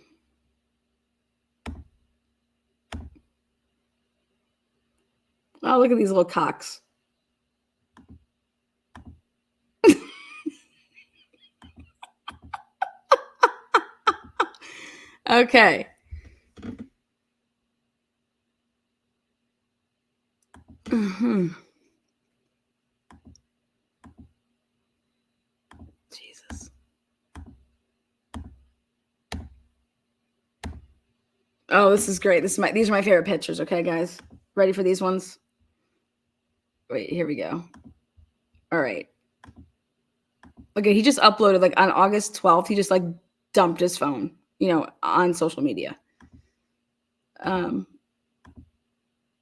Oh, look at these little cocks. Okay. Mm-hmm. Jesus. Oh, this is great. These are my favorite pictures. Okay, guys, ready for these ones? Wait, here we go. All right. Okay, he just uploaded like on August 12th. He just like dumped his phone, on social media.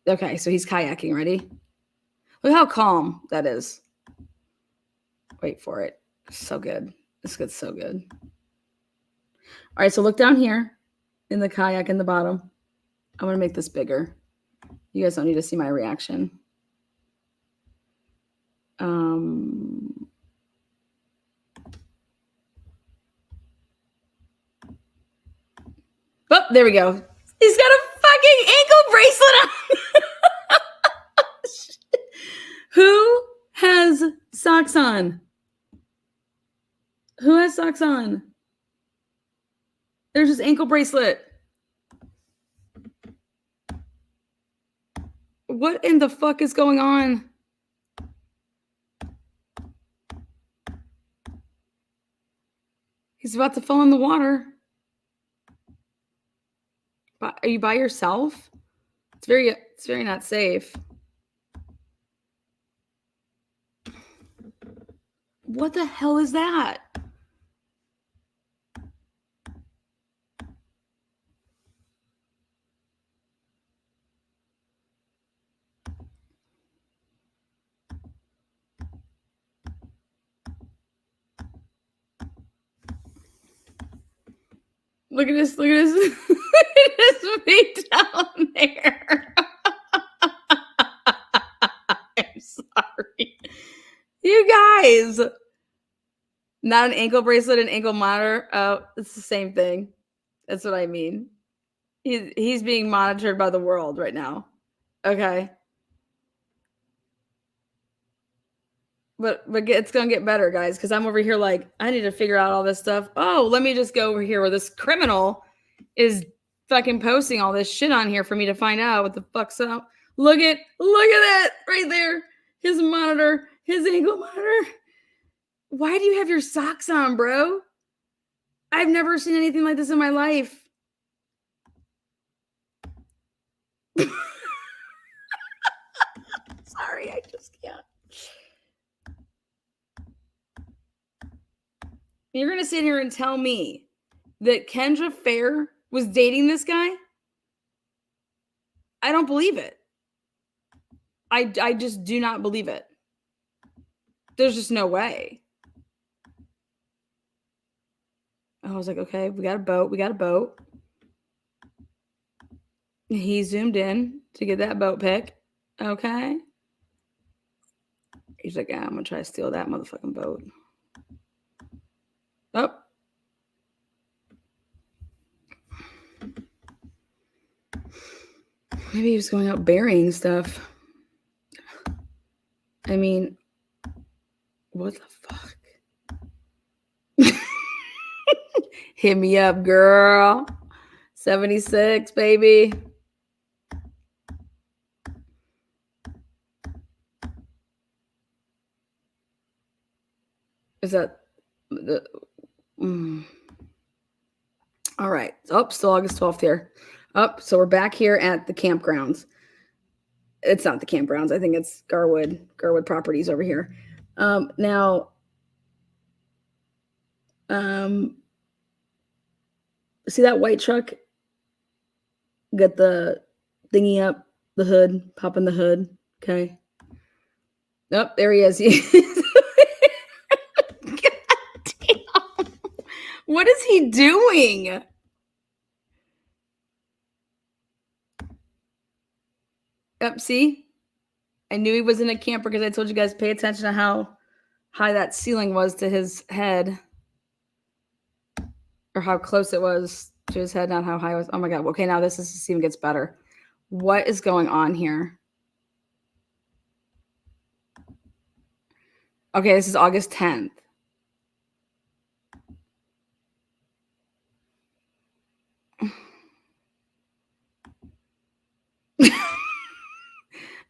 Okay, so he's kayaking. Ready? Look how calm that is. Wait for it. So good. This gets so good. All right, so look down here in the kayak in the bottom. I'm going to make this bigger. You guys don't need to see my reaction. Oh, there we go. He's got a fucking ankle bracelet on. Who has socks on? Who has socks on? There's his ankle bracelet. What in the fuck is going on? He's about to fall in the water. Are you by yourself? It's very not safe. What the hell is that? Look at this. Look at this. Look at this feet down there. I'm sorry. You guys. Not an ankle bracelet, an ankle monitor. Oh, it's the same thing. That's what I mean. He's being monitored by the world right now. Okay. But it's gonna get better, guys, because I'm over here like I need to figure out all this stuff. Oh, let me just go over here where this criminal is fucking posting all this shit on here for me to find out what the fuck's up. Look at that right there. His monitor, his ankle monitor. Why do you have your socks on, bro? I've never seen anything like this in my life. Sorry, I just can't. You're going to sit here and tell me that Kendra Fair was dating this guy? I don't believe it. I just do not believe it. There's just no way. I was like, okay, we got a boat. He zoomed in to get that boat pic. Okay. He's like, I'm going to try to steal that motherfucking boat. Oh. Maybe he was going out burying stuff. I mean, what the fuck? Hit me up, girl. 76, baby. Is that the... All right. Oh, still August 12th here. Oh, so we're back here at the campgrounds. It's not the campgrounds. I think it's Garwood properties over here. Now, See that white truck? Get the thingy up, the hood, pop in the hood. Okay. Oh, there he is. God damn. What is he doing? Yep, see? I knew he was in a camper because I told you guys pay attention to how high that ceiling was to his head. Or how close it was to his head, not how high it was. Oh my God. Okay, now this even gets better. What is going on here? Okay, this is August 10th.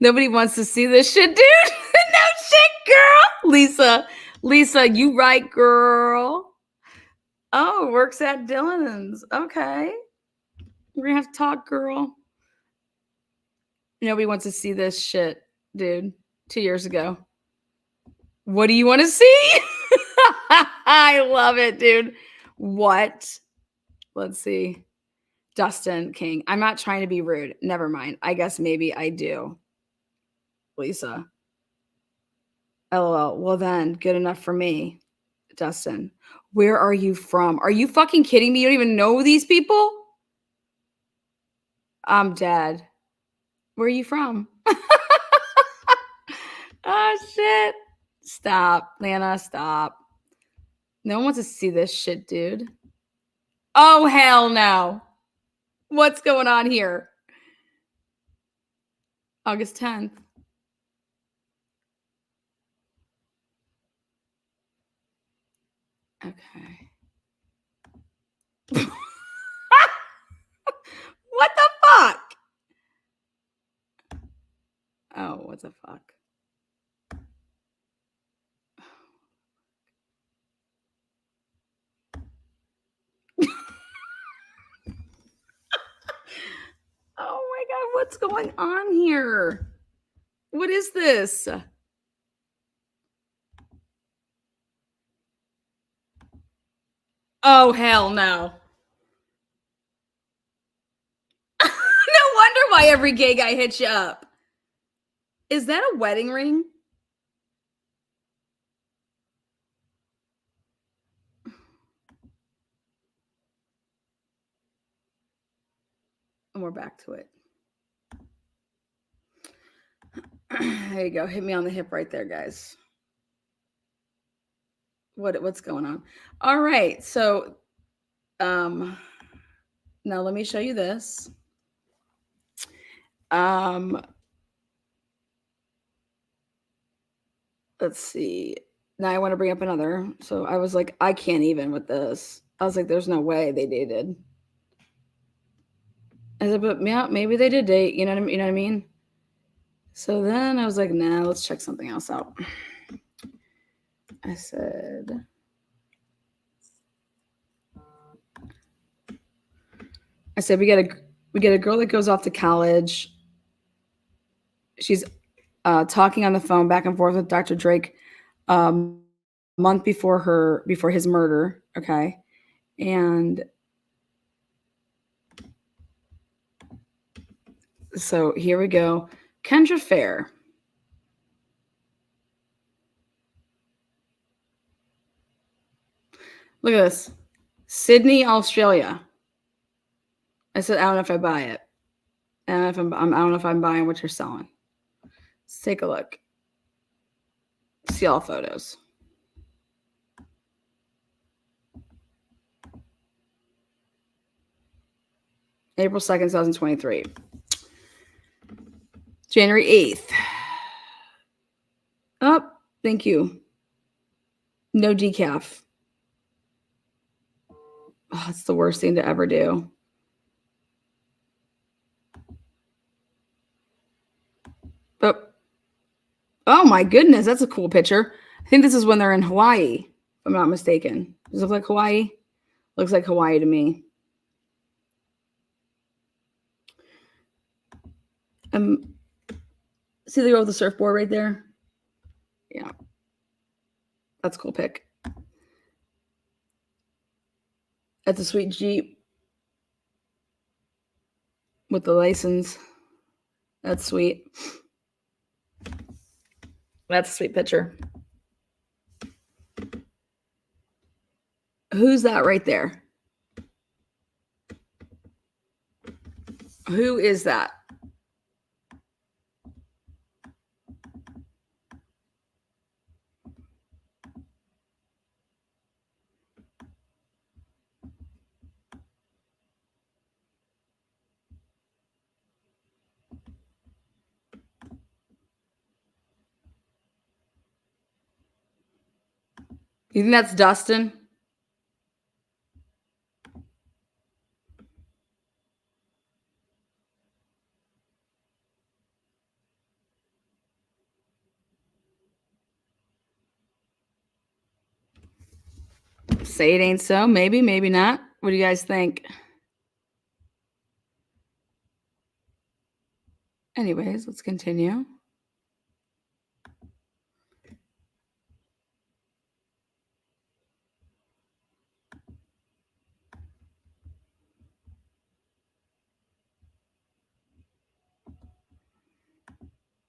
Nobody wants to see this shit, dude. No shit, girl. Lisa, you right, girl. Oh, works at Dylan's. Okay. We're gonna have to talk, girl. Nobody wants to see this shit, dude. 2 years ago. What do you want to see? I love it, dude. What? Let's see. Dustin King. I'm not trying to be rude. Never mind. I guess maybe I do. Lisa. LOL. Well then, good enough for me. Dustin. Where are you from? Are you fucking kidding me? You don't even know these people? I'm dead. Where are you from? Oh shit. Stop, Lana, stop. No one wants to see this shit, dude. Oh hell no. What's going on here? August 10th. Okay. What the fuck? Oh, what the fuck? Oh my God, what's going on here? What is this? Oh, hell no. No wonder why every gay guy hits you up. Is that a wedding ring? And we're back to it. There you go. Hit me on the hip right there, guys. What's going on? All right. So now let me show you this. Let's see. Now I want to bring up another. So I was like, I can't even with this. I was like, there's no way they dated. I said, but yeah, maybe they did date. You know what I mean? So then I was like, nah, let's check something else out. I said, we get a girl that goes off to college. She's talking on the phone back and forth with Dr. Drake month before his murder. Okay. And so here we go. Kendra Fair. Look at this. Sydney, Australia. I said, I don't know if I buy it. I don't know if I'm buying what you're selling. Let's take a look. See all photos. April 2nd, 2023. January 8th. Oh, thank you. No decaf. Oh, it's the worst thing to ever do. Oh my goodness, that's a cool picture. I think this is when they're in Hawaii, if I'm not mistaken. Does it look like Hawaii? Looks like Hawaii to me. See the girl with the surfboard right there? Yeah. That's a cool pic. That's a sweet Jeep. with the license. That's sweet. That's a sweet picture. Who's that right there? Who is that? You think that's Dustin? Say it ain't so. Maybe, maybe not. What do you guys think? Anyways, let's continue.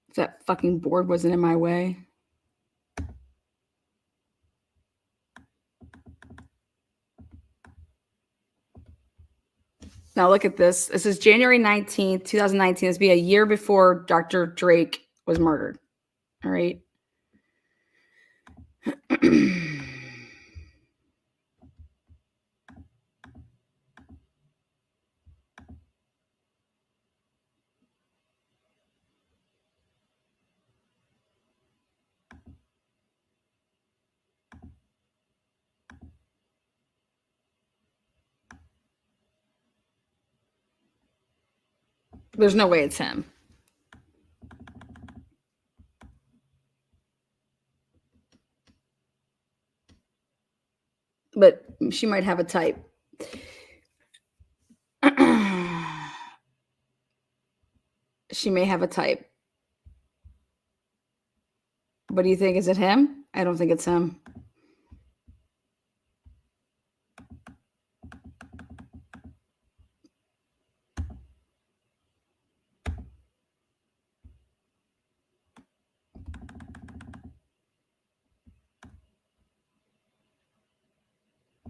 If that fucking board wasn't in my way. Now look at this. This is January 19th, 2019. This will be a year before Dr. Drake was murdered. All right. There's no way it's him. But she might have a type. She may have a type. What do you think? Is it him? I don't think it's him.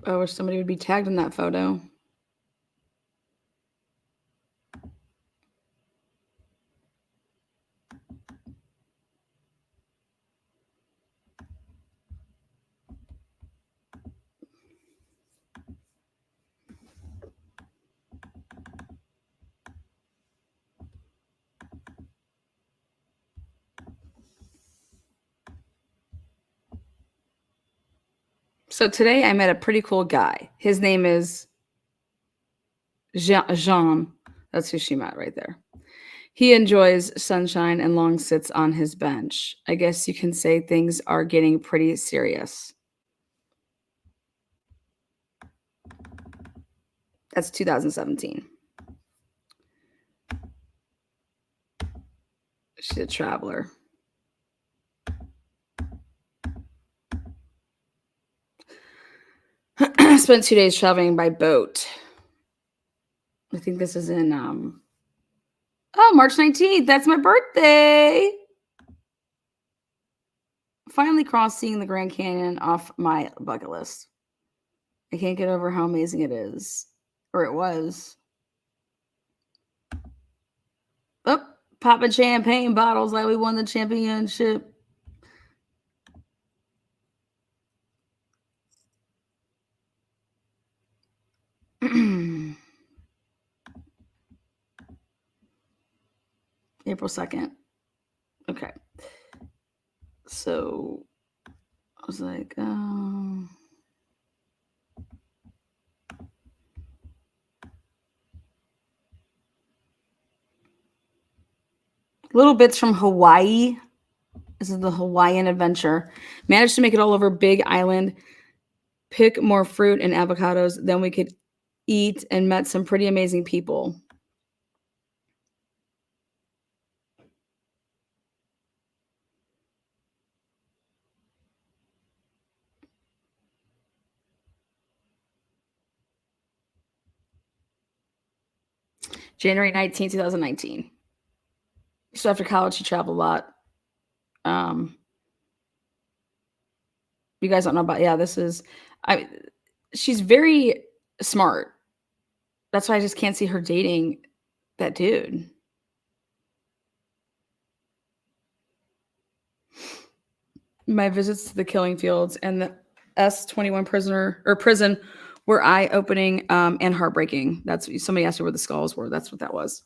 I wish somebody would be tagged in that photo. So today I met a pretty cool guy. His name is Jean. That's who she met right there. He enjoys sunshine and long sits on his bench. I guess you can say things are getting pretty serious. That's 2017. She's a traveler. Spent 2 days traveling by boat. I think this is in March 19th. That's my birthday. Finally crossing the Grand Canyon off my bucket list. I can't get over how amazing it is. Or it was. Oh, popping champagne bottles like we won the championship. April 2nd. Okay. So I was like, little bits from Hawaii. This is the Hawaiian adventure. Managed to make it all over Big Island. Pick more fruit and avocados than we could eat and met some pretty amazing people. January 19th, 2019. So after college, she traveled a lot. You guys don't know about, she's very smart. That's why I just can't see her dating that dude. My visits to the killing fields and the S-21 prison were eye-opening and heartbreaking. That's somebody asked me where the skulls were. That's what that was.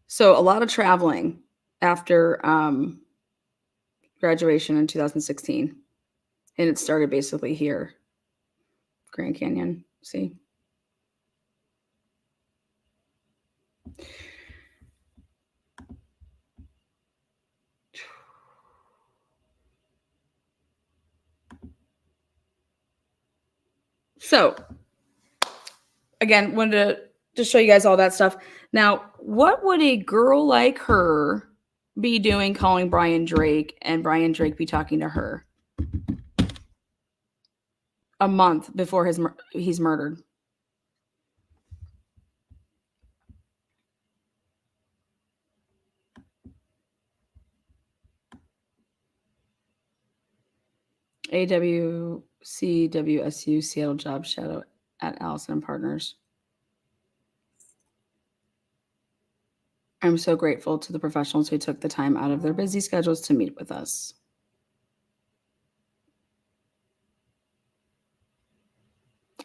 So a lot of traveling after graduation in 2016. And it started basically here. Grand Canyon. See? So, again, wanted to show you guys all that stuff. Now, what would a girl like her be doing calling Brian Drake and Brian Drake be talking to her a month before he's murdered? AWCWSU Seattle Job Shadow at Allison Partners. I'm so grateful to the professionals who took the time out of their busy schedules to meet with us.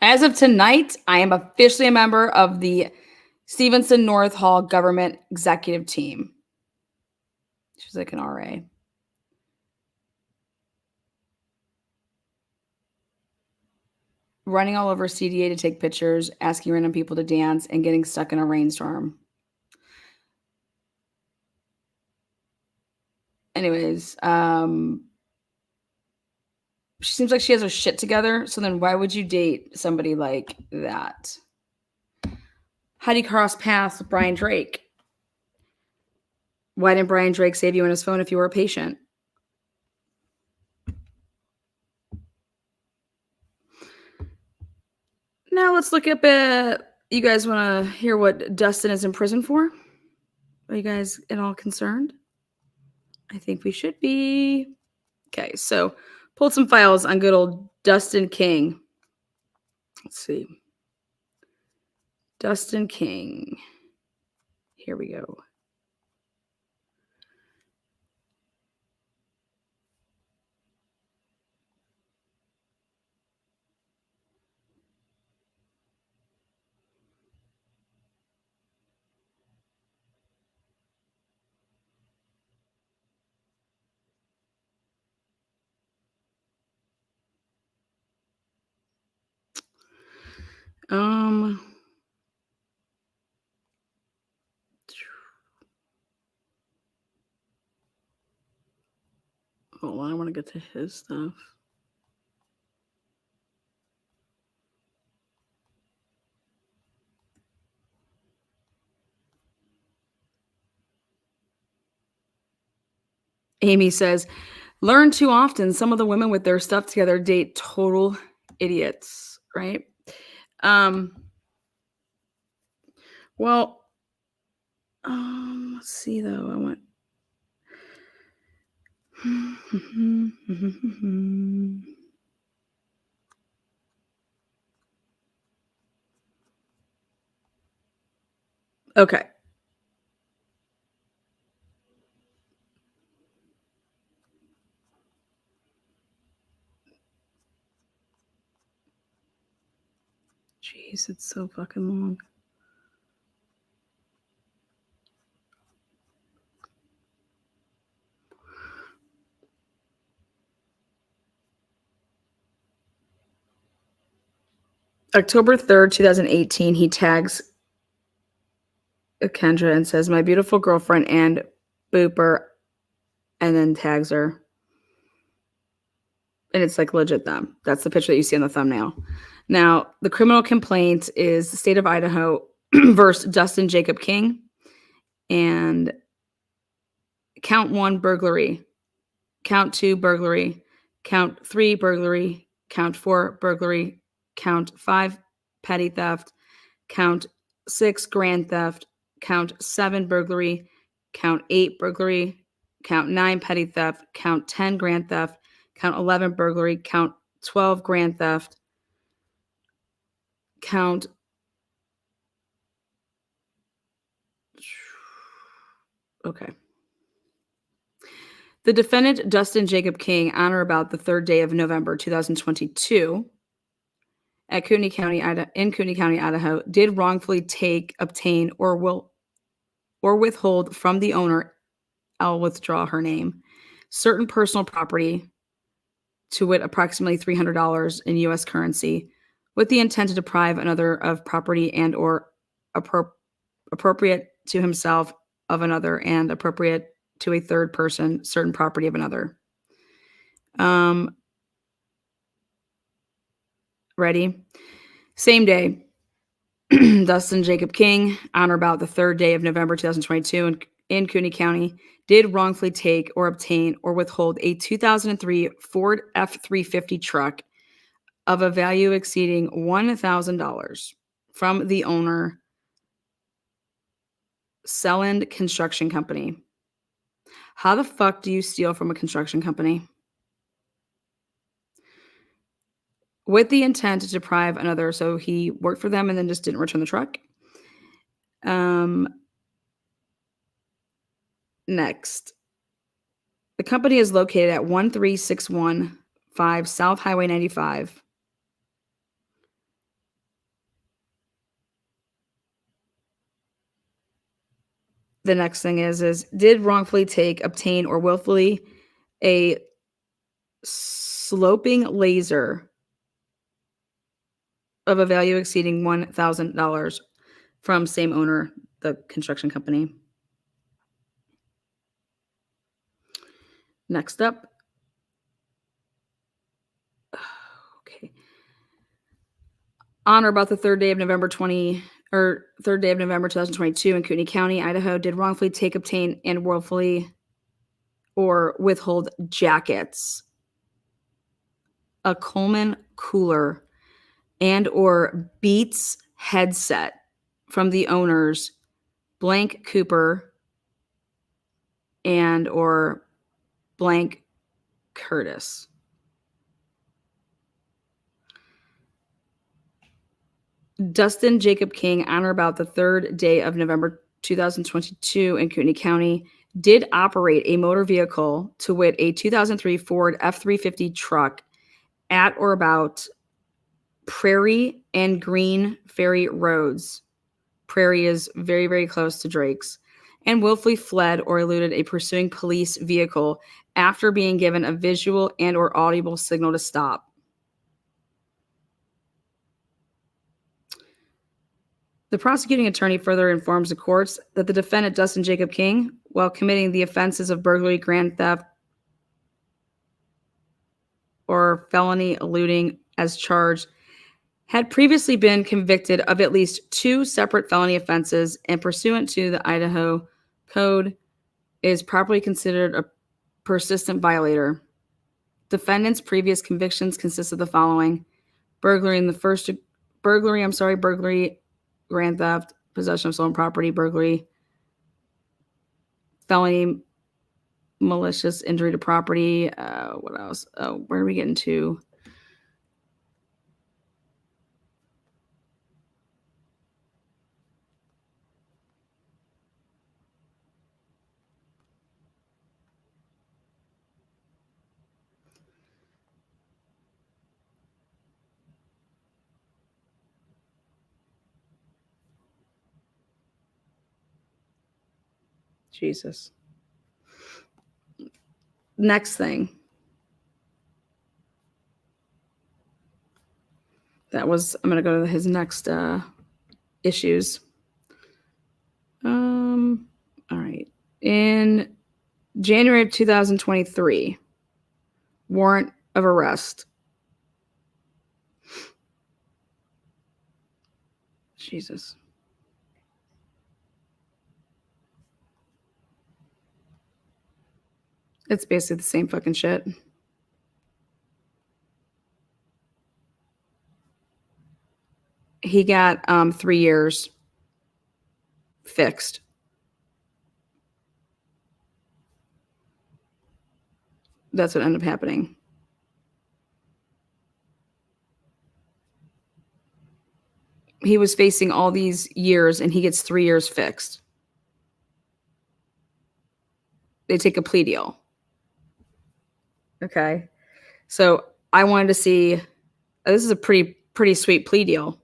As of tonight, I am officially a member of the Stevenson North Hall Government Executive Team. She's like an RA. Running all over CDA to take pictures, asking random people to dance, and getting stuck in a rainstorm. Anyways, she seems like she has her shit together. So then why would you date somebody like that? How do you cross paths with Brian Drake? Why didn't Brian Drake save you on his phone if you were a patient? Now let's look up at, you guys want to hear what Dustin is in prison for? Are you guys at all concerned? I think we should be. Okay, so pulled some files on good old Dustin King. Let's see. Dustin King. Here we go. Hold on, I want to get to his stuff. Amy says, learn too often. Some of the women with their stuff together date total idiots, right? Well, let's see though. I want. Okay. Jeez, it's so fucking long. October 3rd, 2018, he tags Kendra and says, my beautiful girlfriend and booper, and then tags her. And it's like legit them. That's the picture that you see on the thumbnail. Now, the criminal complaint is the state of Idaho versus Dustin Jacob King. And Count 1, burglary. Count 2, burglary. Count 3, burglary. Count 4, burglary. Count 5, petty theft. Count 6, grand theft. Count 7, burglary. Count 8, burglary. Count 9, petty theft. Count 10, grand theft. Count 11, burglary. Count 12, grand theft. Count okay. The defendant, Dustin Jacob King, on or about the third day of November 2022, at Cooney County, Idaho, did wrongfully take, obtain, or withhold from the owner, I'll withdraw her name, certain personal property, to wit, approximately $300 in U.S. currency, with the intent to deprive another of property and or appropriate to himself of another and appropriate to a third person certain property of another. Ready? Same day, Dustin Jacob King, on or about the third day of November 2022 in Cooney County, did wrongfully take or obtain or withhold a 2003 Ford F-350 truck of a value exceeding $1,000 from the owner, Selland Construction Company. How the fuck do you steal from a construction company? With the intent to deprive another, so he worked for them and then just didn't return the truck. Next, the company is located at 13615 South Highway 95. The next thing is did wrongfully take, obtain, or willfully a sloping laser of a value exceeding $1,000 from same owner, the construction company. Next up. Okay. On or about the third day of November 2022 in Kootenai County, Idaho, did wrongfully take, obtain, and willfully or withhold jackets, a Coleman cooler, and or Beats headset from the owners blank Cooper and or blank Curtis. Dustin Jacob King, on or about the third day of November 2022 in Kootenai County, did operate a motor vehicle, to wit, a 2003 Ford F-350 truck, at or about Prairie and Green Ferry Roads. Prairie is very, very close to Drake's, and willfully fled or eluded a pursuing police vehicle after being given a visual and or audible signal to stop. The prosecuting attorney further informs the courts that the defendant, Dustin Jacob King, while committing the offenses of burglary, grand theft, or felony eluding as charged, had previously been convicted of at least 2 separate felony offenses, and pursuant to the Idaho Code, is properly considered a persistent violator. Defendant's previous convictions consist of the following: burglary, grand theft, possession of stolen property, burglary, felony malicious injury to property. What else? Where are we getting to? Jesus. Next thing. I'm going to go to his next issues. All right. In January of 2023, warrant of arrest. Jesus. It's basically the same fucking shit. He got 3 years fixed. That's what ended up happening. He was facing all these years and he gets 3 years fixed. They take a plea deal. Okay. So I wanted to see, this is a pretty sweet plea deal.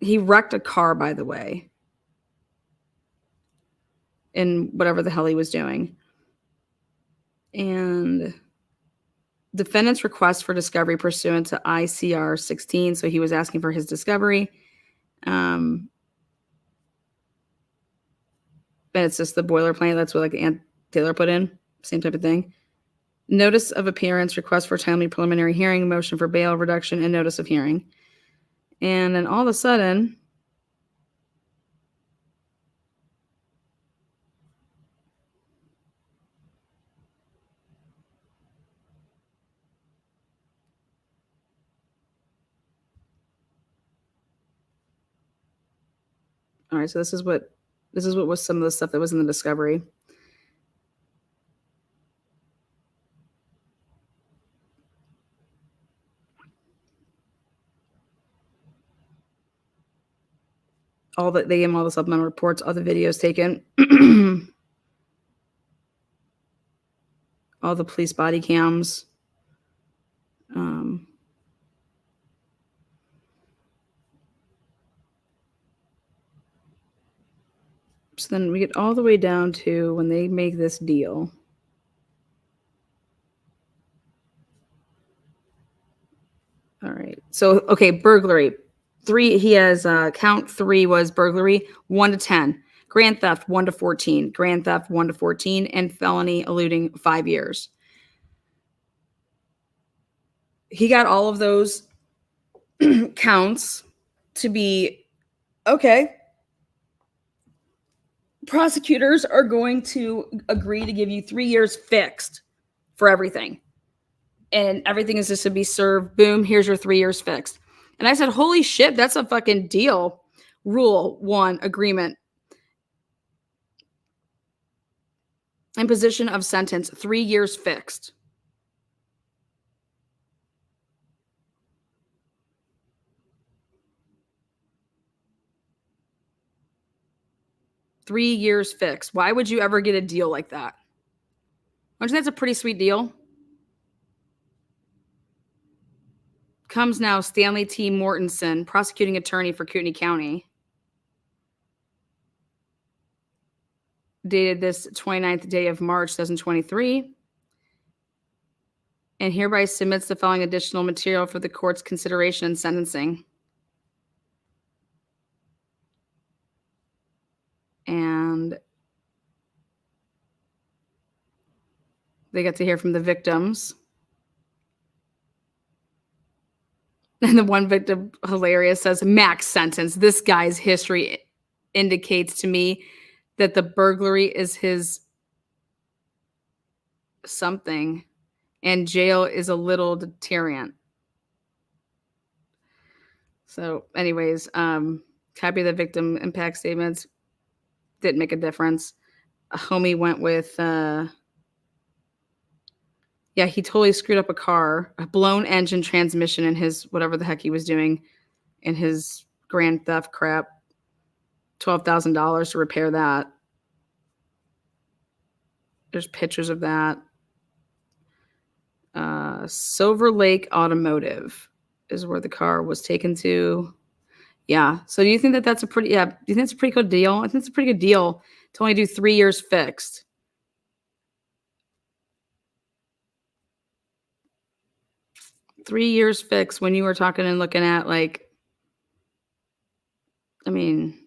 He wrecked a car, by the way, in whatever the hell he was doing. And defendant's request for discovery pursuant to ICR 16. So he was asking for his discovery. And it's just the boilerplate. That's what like Aunt Taylor put in. Same type of thing. Notice of appearance, request for timely preliminary hearing, motion for bail reduction, and notice of hearing. And then all of a sudden, all right, so this is what was some of the stuff that was in the discovery. They gave him all the supplemental reports, all the videos taken, all the police body cams. So then we get all the way down to when they make this deal. All right. So, okay, burglary. 3, he has count 3 was burglary, 1 to 10. Grand theft, 1 to 14. Grand theft, 1 to 14. And felony eluding, 5 years. He got all of those counts to be, okay, prosecutors are going to agree to give you 3 years fixed for everything. And everything is just to be served. Boom, here's your 3 years fixed. And I said, holy shit, that's a fucking deal. Rule 1, agreement. Imposition of sentence, 3 years fixed. Three years fixed. Why would you ever get a deal like that? Don't you think that's a pretty sweet deal? Comes now Stanley T. Mortensen, prosecuting attorney for Kootenai County. Dated this 29th day of March, 2023. And hereby submits the following additional material for the court's consideration and sentencing. And they get to hear from the victims. And the one victim, hilarious, says, max sentence. This guy's history indicates to me that the burglary is his something, and jail is a little deterrent. So, anyways, copy of the victim impact statements. Didn't make a difference. A homie went with, he totally screwed up a car, a blown engine transmission in his, whatever the heck he was doing in his grand theft crap. $12,000 to repair that. There's pictures of that. Silver Lake Automotive is where the car was taken to. Yeah. So do you think that that's a pretty, do you think it's a pretty good deal? I think it's a pretty good deal to only do 3 years fixed. Three years fixed when you were talking and looking at like, I mean,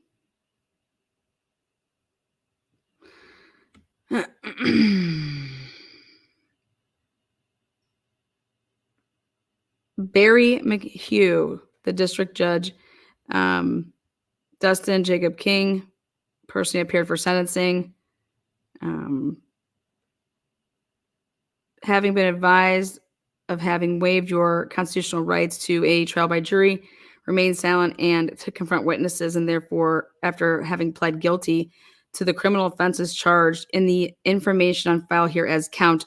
Barry McHugh, the district judge, Dustin Jacob King, personally appeared for sentencing. Having been advised of having waived your constitutional rights to a trial by jury, remain silent and to confront witnesses, and therefore, after having pled guilty to the criminal offenses charged in the information on file here as count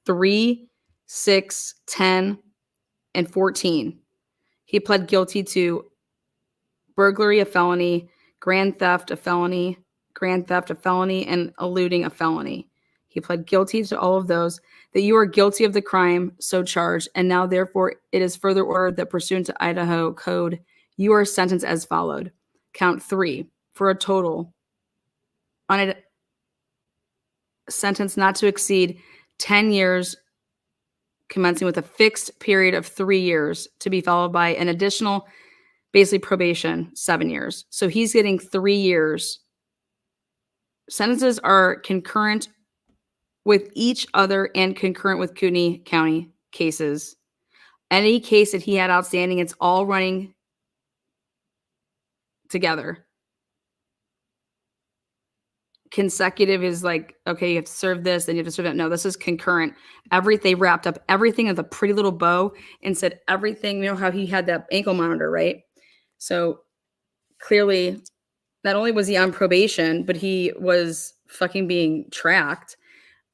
3, 6, 10, and 14. He pled guilty to burglary, a felony, grand theft, a felony, and eluding a felony. He pled guilty to all of those, that you are guilty of the crime so charged, and now therefore it is further ordered that pursuant to Idaho Code, you are sentenced as followed. Count 3, for a total on a sentence not to exceed 10 years, commencing with a fixed period of 3 years, to be followed by an additional, basically probation, 7 years. So he's getting 3 years. Sentences are concurrent with each other and concurrent with Kootenai County cases. Any case that he had outstanding, it's all running together. Consecutive is like, okay, you have to serve this, then you have to serve that. No, this is concurrent. They wrapped up everything with a pretty little bow and said everything. You know how he had that ankle monitor, right? So clearly, not only was he on probation, but he was fucking being tracked.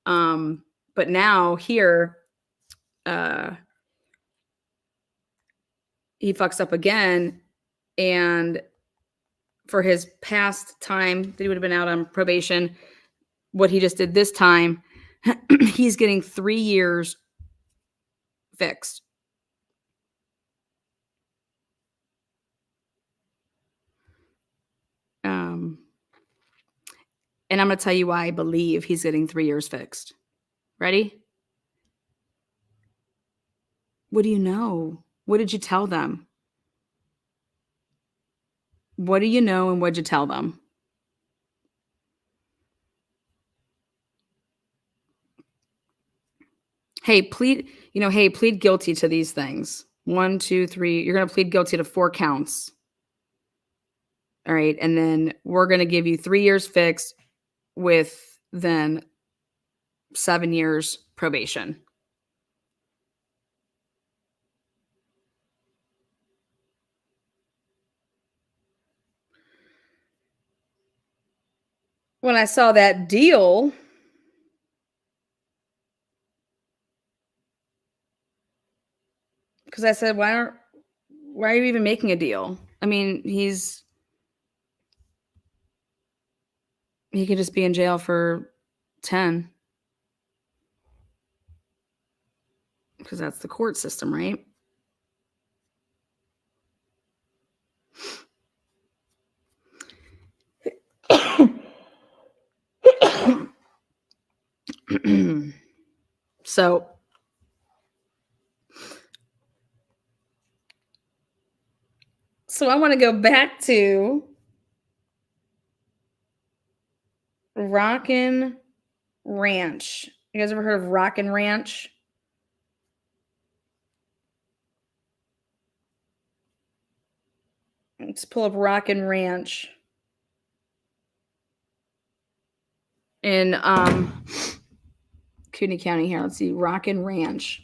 But now here, he fucks up again, and for his past time that he would have been out on probation, what he just did this time, he's getting 3 years fixed. And I'm going to tell you why I believe he's getting 3 years fixed. Ready? What do you know? What did you tell them? What do you know and what did you tell them? Hey, plead guilty to these things. 1, 2, 3. You're going to plead guilty to 4 counts. All right. And then we're going to give you 3 years fixed with then 7 years probation. When I saw that deal, because I said, why are you even making a deal? I mean, he could just be in jail for 10. Because that's the court system, right? So I want to go back to Rockin' Ranch. You guys ever heard of Rockin' Ranch? Let's pull up Rockin' Ranch in Kootenai County here. Let's see, Rockin' Ranch.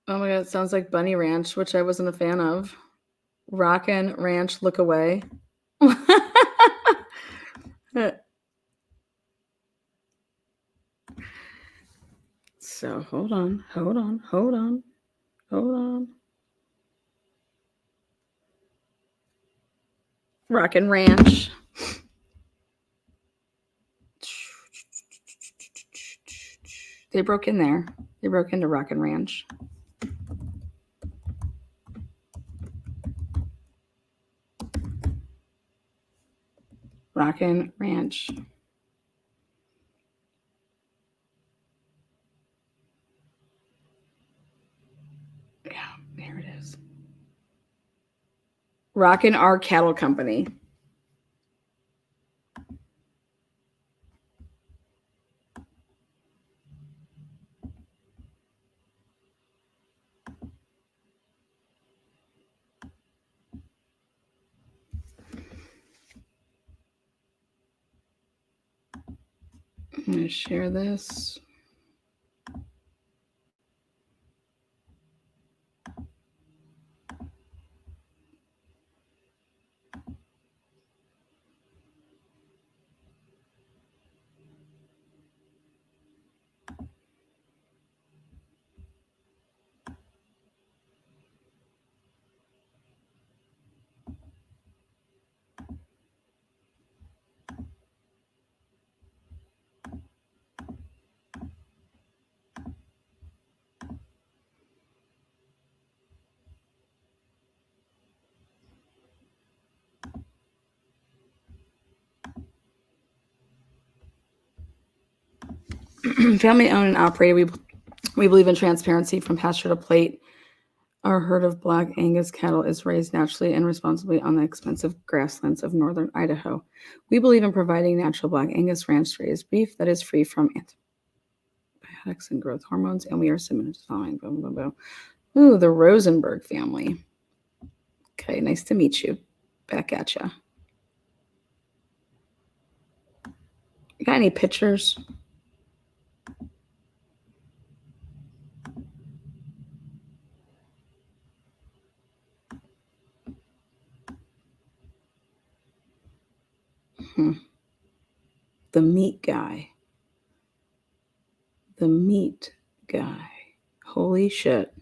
Oh my god, it sounds like Bunny Ranch, which I wasn't a fan of. Rockin' Ranch, look away. So hold on. Rockin' Ranch. They broke in there. They broke into Rockin' Ranch. Rockin' Ranch. Yeah, there it is. Rockin' R Cattle Company. I'm going to share this. Family owned and operated. We believe in transparency from pasture to plate. Our herd of Black Angus cattle is raised naturally and responsibly on the expensive grasslands of northern Idaho. We believe in providing natural Black Angus ranch-raised beef that is free from antibiotics and growth hormones, and we are submitted to following. Boom, boom, boom. Ooh, the Rosenberg family. Okay, nice to meet you. Back at ya. You got any pictures? The meat guy. The meat guy. Holy shit.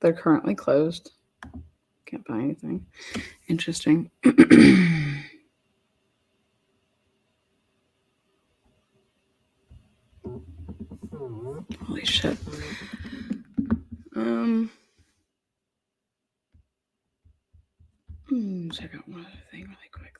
They're currently closed. Can't buy anything. Interesting. Holy shit. Check out one other thing really quick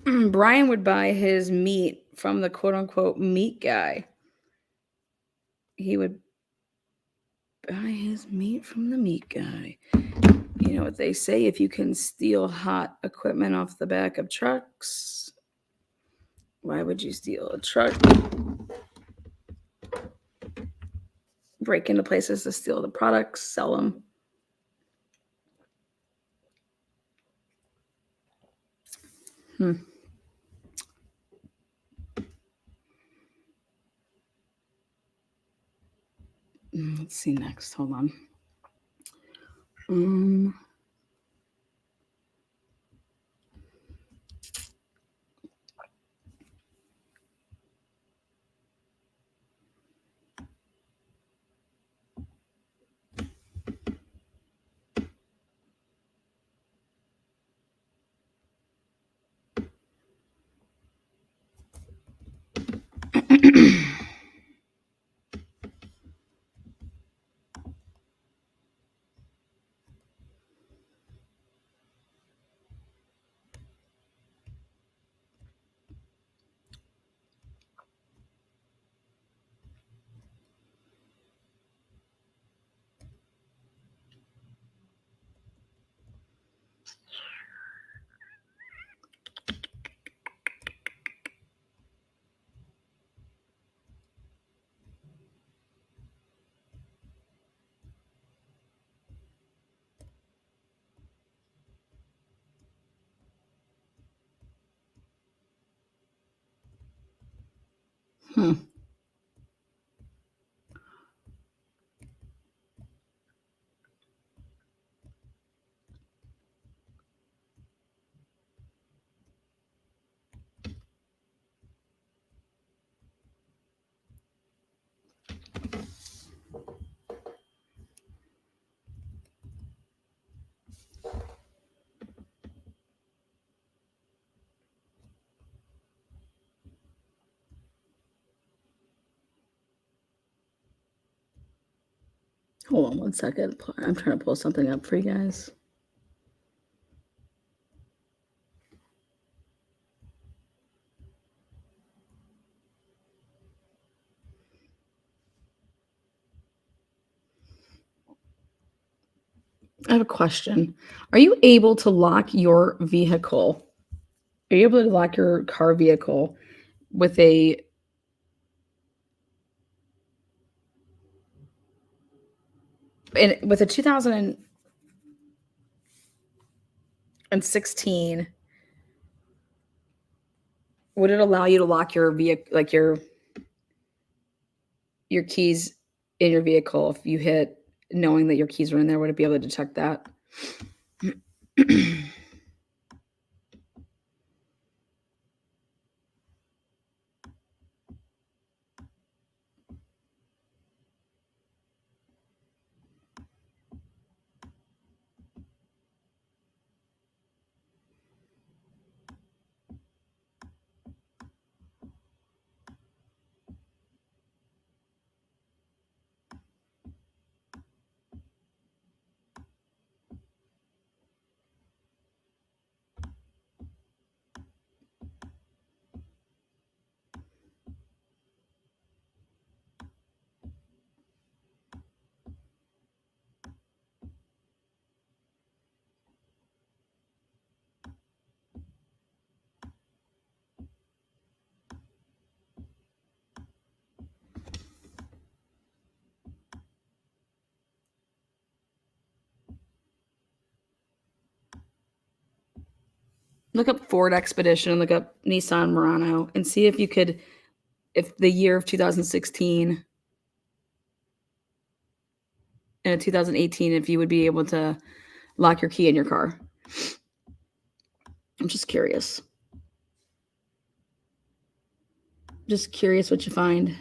there. Brian would buy his meat from the quote unquote meat guy. He would buy his meat from the meat guy. You know what they say, if you can steal hot equipment off the back of trucks, why would you steal a truck? Break into places to steal the products, sell them. Let's see next. Hold on. Hold on one second. I'm trying to pull something up for you guys. I have a question. Are you able to lock your vehicle? Are you able to lock your car vehicle with a with a 2016? Would it allow you to lock your vehicle, like your keys in your vehicle if you hit, knowing that your keys were in there? Would it be able to detect that? Look up Ford Expedition and look up Nissan Murano and see if you could, if the year of 2016 and 2018, if you would be able to lock your key in your car. I'm just curious. Just curious what you find.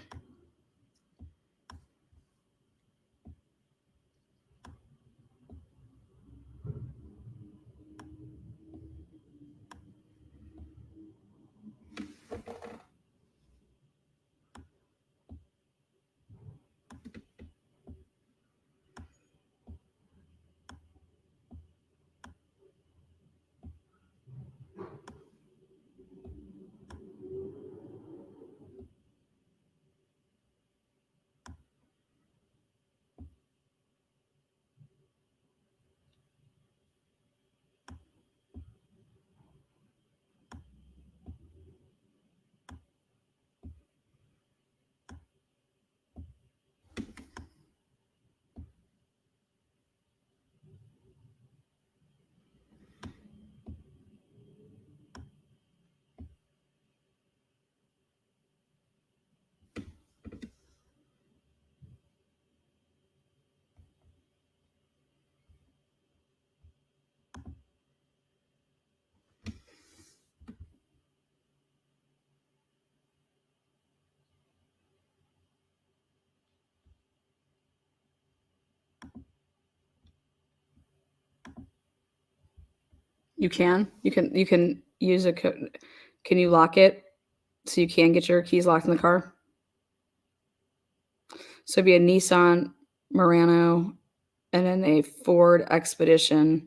You can use a code. Can you lock it so you can get your keys locked in the car? So it'd be a Nissan Murano and then a Ford Expedition.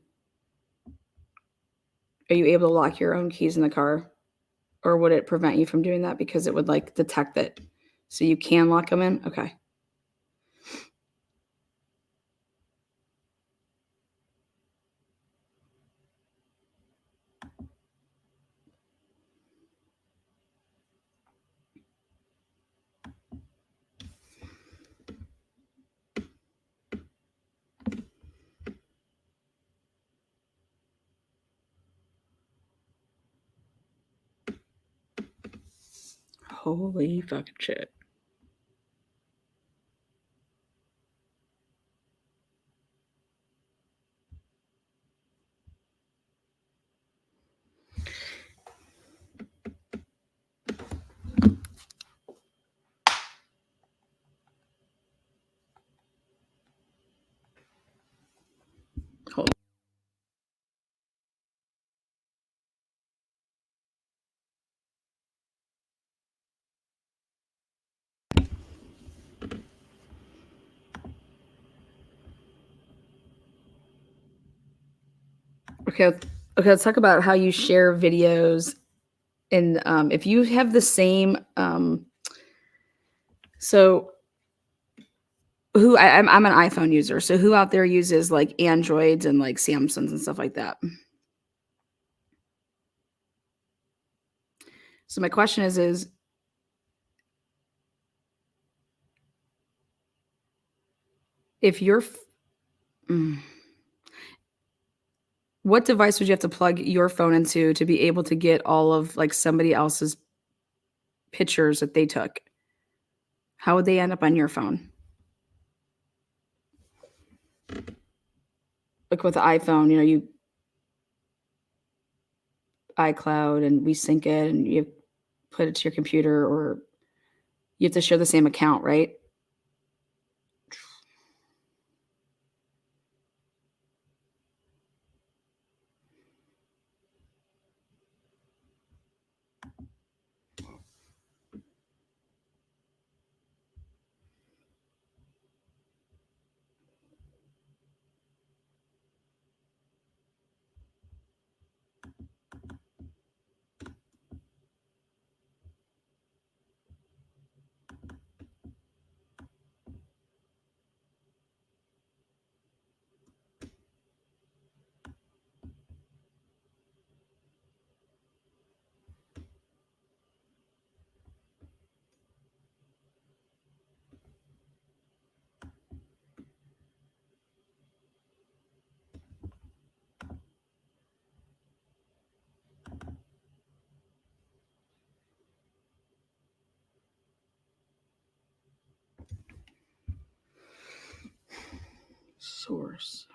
Are you able to lock your own keys in the car? Or would it prevent you from doing that because it would like detect it? So you can lock them in? Okay. Holy fucking shit. Hold Okay, let's talk about how you share videos. And if you have the same, so I'm an iPhone user. So who out there uses like Androids and like Samsungs and stuff like that? So my question is if you're, what device would you have to plug your phone into to be able to get all of like somebody else's pictures that they took? How would they end up on your phone? Like with the iPhone, you iCloud and we sync it and you put it to your computer, or you have to share the same account, right? Source.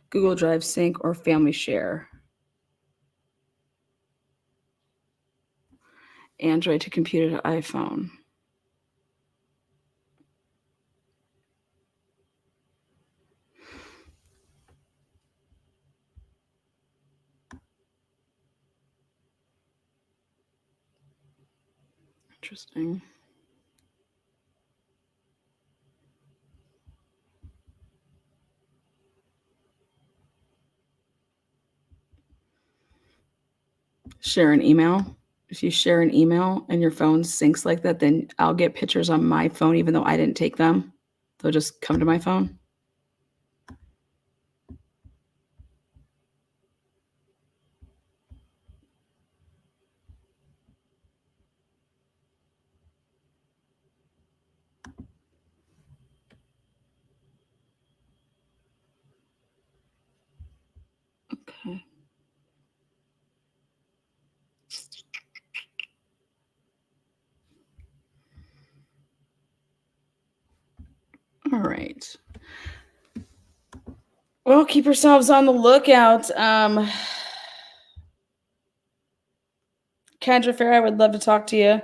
Google Drive sync or family share. Android to computer to iPhone. Interesting. Share an email. If you share an email and your phone syncs like that, then I'll get pictures on my phone even though I didn't take them. They'll just come to my phone. Okay. All right. Well, keep yourselves on the lookout. Kendra Fair, I would love to talk to you.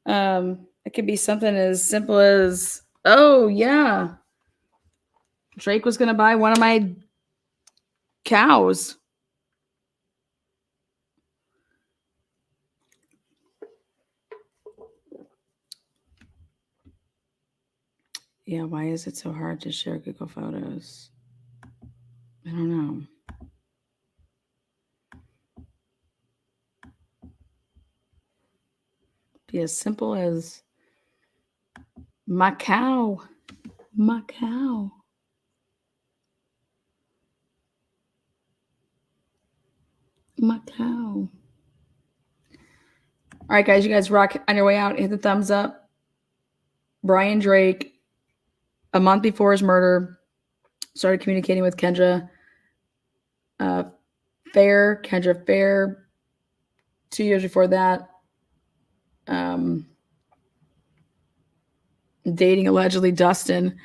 It could be something as simple as, oh yeah, Drake was gonna buy one of my cows. Yeah, why is it so hard to share Google Photos? I don't know. Be as simple as my cow. My cow. My cow. All right, guys, you guys rock on your way out. Hit the thumbs up. Brian Drake, a month before his murder, started communicating with Kendra Kendra Fair. 2 years before that, dating allegedly Dustin.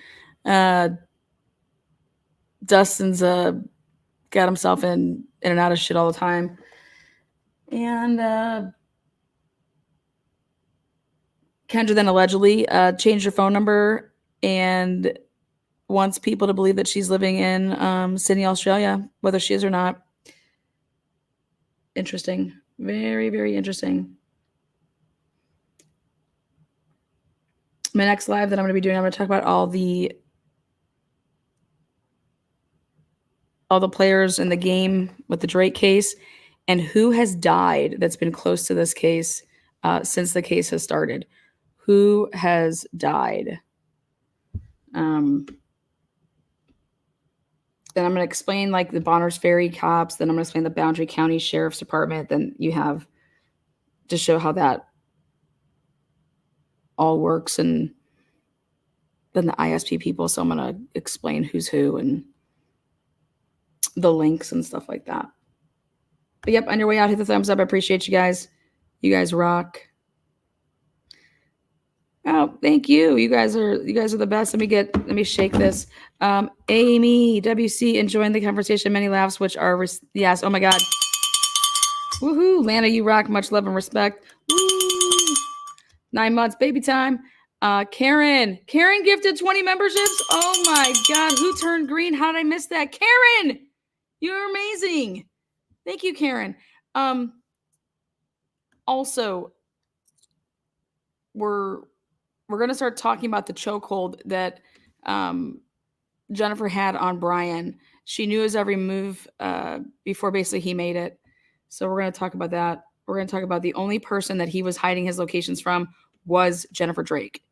Dustin's got himself in and out of shit all the time. And Kendra then allegedly changed her phone number and wants people to believe that she's living in Sydney, Australia, whether she is or not. Interesting. Very, very interesting. My next live that I'm going to be doing, I'm going to talk about all the players in the game with the Drake case and who has died that's been close to this case since the case has started. Who has died? Then I'm going to explain like the Bonners Ferry cops. Then I'm going to explain the Boundary County Sheriff's Department. Then you have to show how that all works, and then the ISP people. So I'm going to explain who's who and the links and stuff like that. But yep, on your way out, hit the thumbs up. I appreciate you guys. You guys rock. Oh, thank you. You guys are the best. Let me shake this. Amy WC enjoying the conversation. Many laughs, which are yes. Oh my God. Woohoo, Lana, you rock. Much love and respect. Woo. 9 months, baby time. Karen gifted 20 memberships. Oh my God, who turned green? How did I miss that? Karen, you're amazing. Thank you, Karen. Also, we're going to start talking about the chokehold that Jennifer had on Brian. She knew his every move before basically he made it. So we're going to talk about that. We're going to talk about the only person that he was hiding his locations from was Jennifer Drake.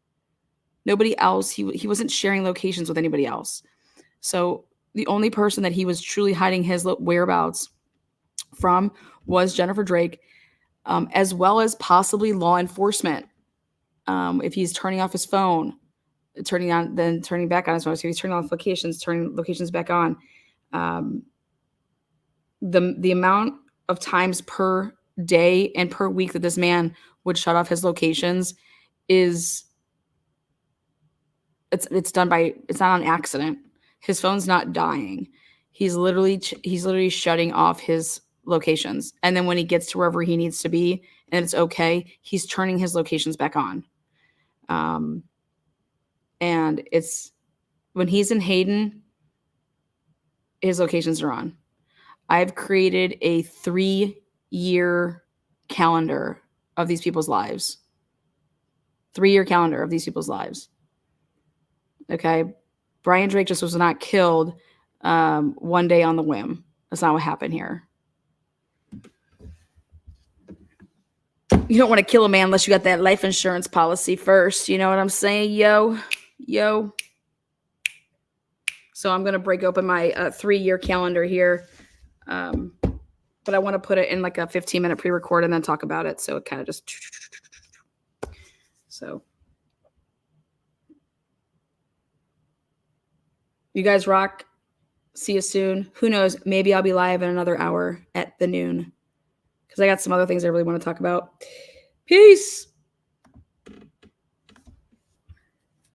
Nobody else. He wasn't sharing locations with anybody else. So the only person that he was truly hiding his whereabouts from was Jennifer Drake, as well as possibly law enforcement. If he's turning off his phone, turning on, then turning back on his phone. So he's turning off locations, turning locations back on. The amount of times per day and per week that this man would shut off his locations is it's done by, it's not an accident. His phone's not dying. He's literally shutting off his locations. And then when he gets to wherever he needs to be and it's okay, he's turning his locations back on. And it's when he's in Hayden, his locations are on. I've created a 3-year calendar of these people's lives. 3-year calendar of these people's lives. Okay. Brian Drake just was not killed one day on the whim. That's not what happened here. You don't want to kill a man unless you got that life insurance policy first. You know what I'm saying? Yo. So I'm going to break open my 3-year calendar here. But I want to put it in like a 15-minute pre-record and then talk about it. So it kind of just. So. You guys rock. See you soon. Who knows? Maybe I'll be live in another hour at the noon. Because I got some other things I really want to talk about. Peace.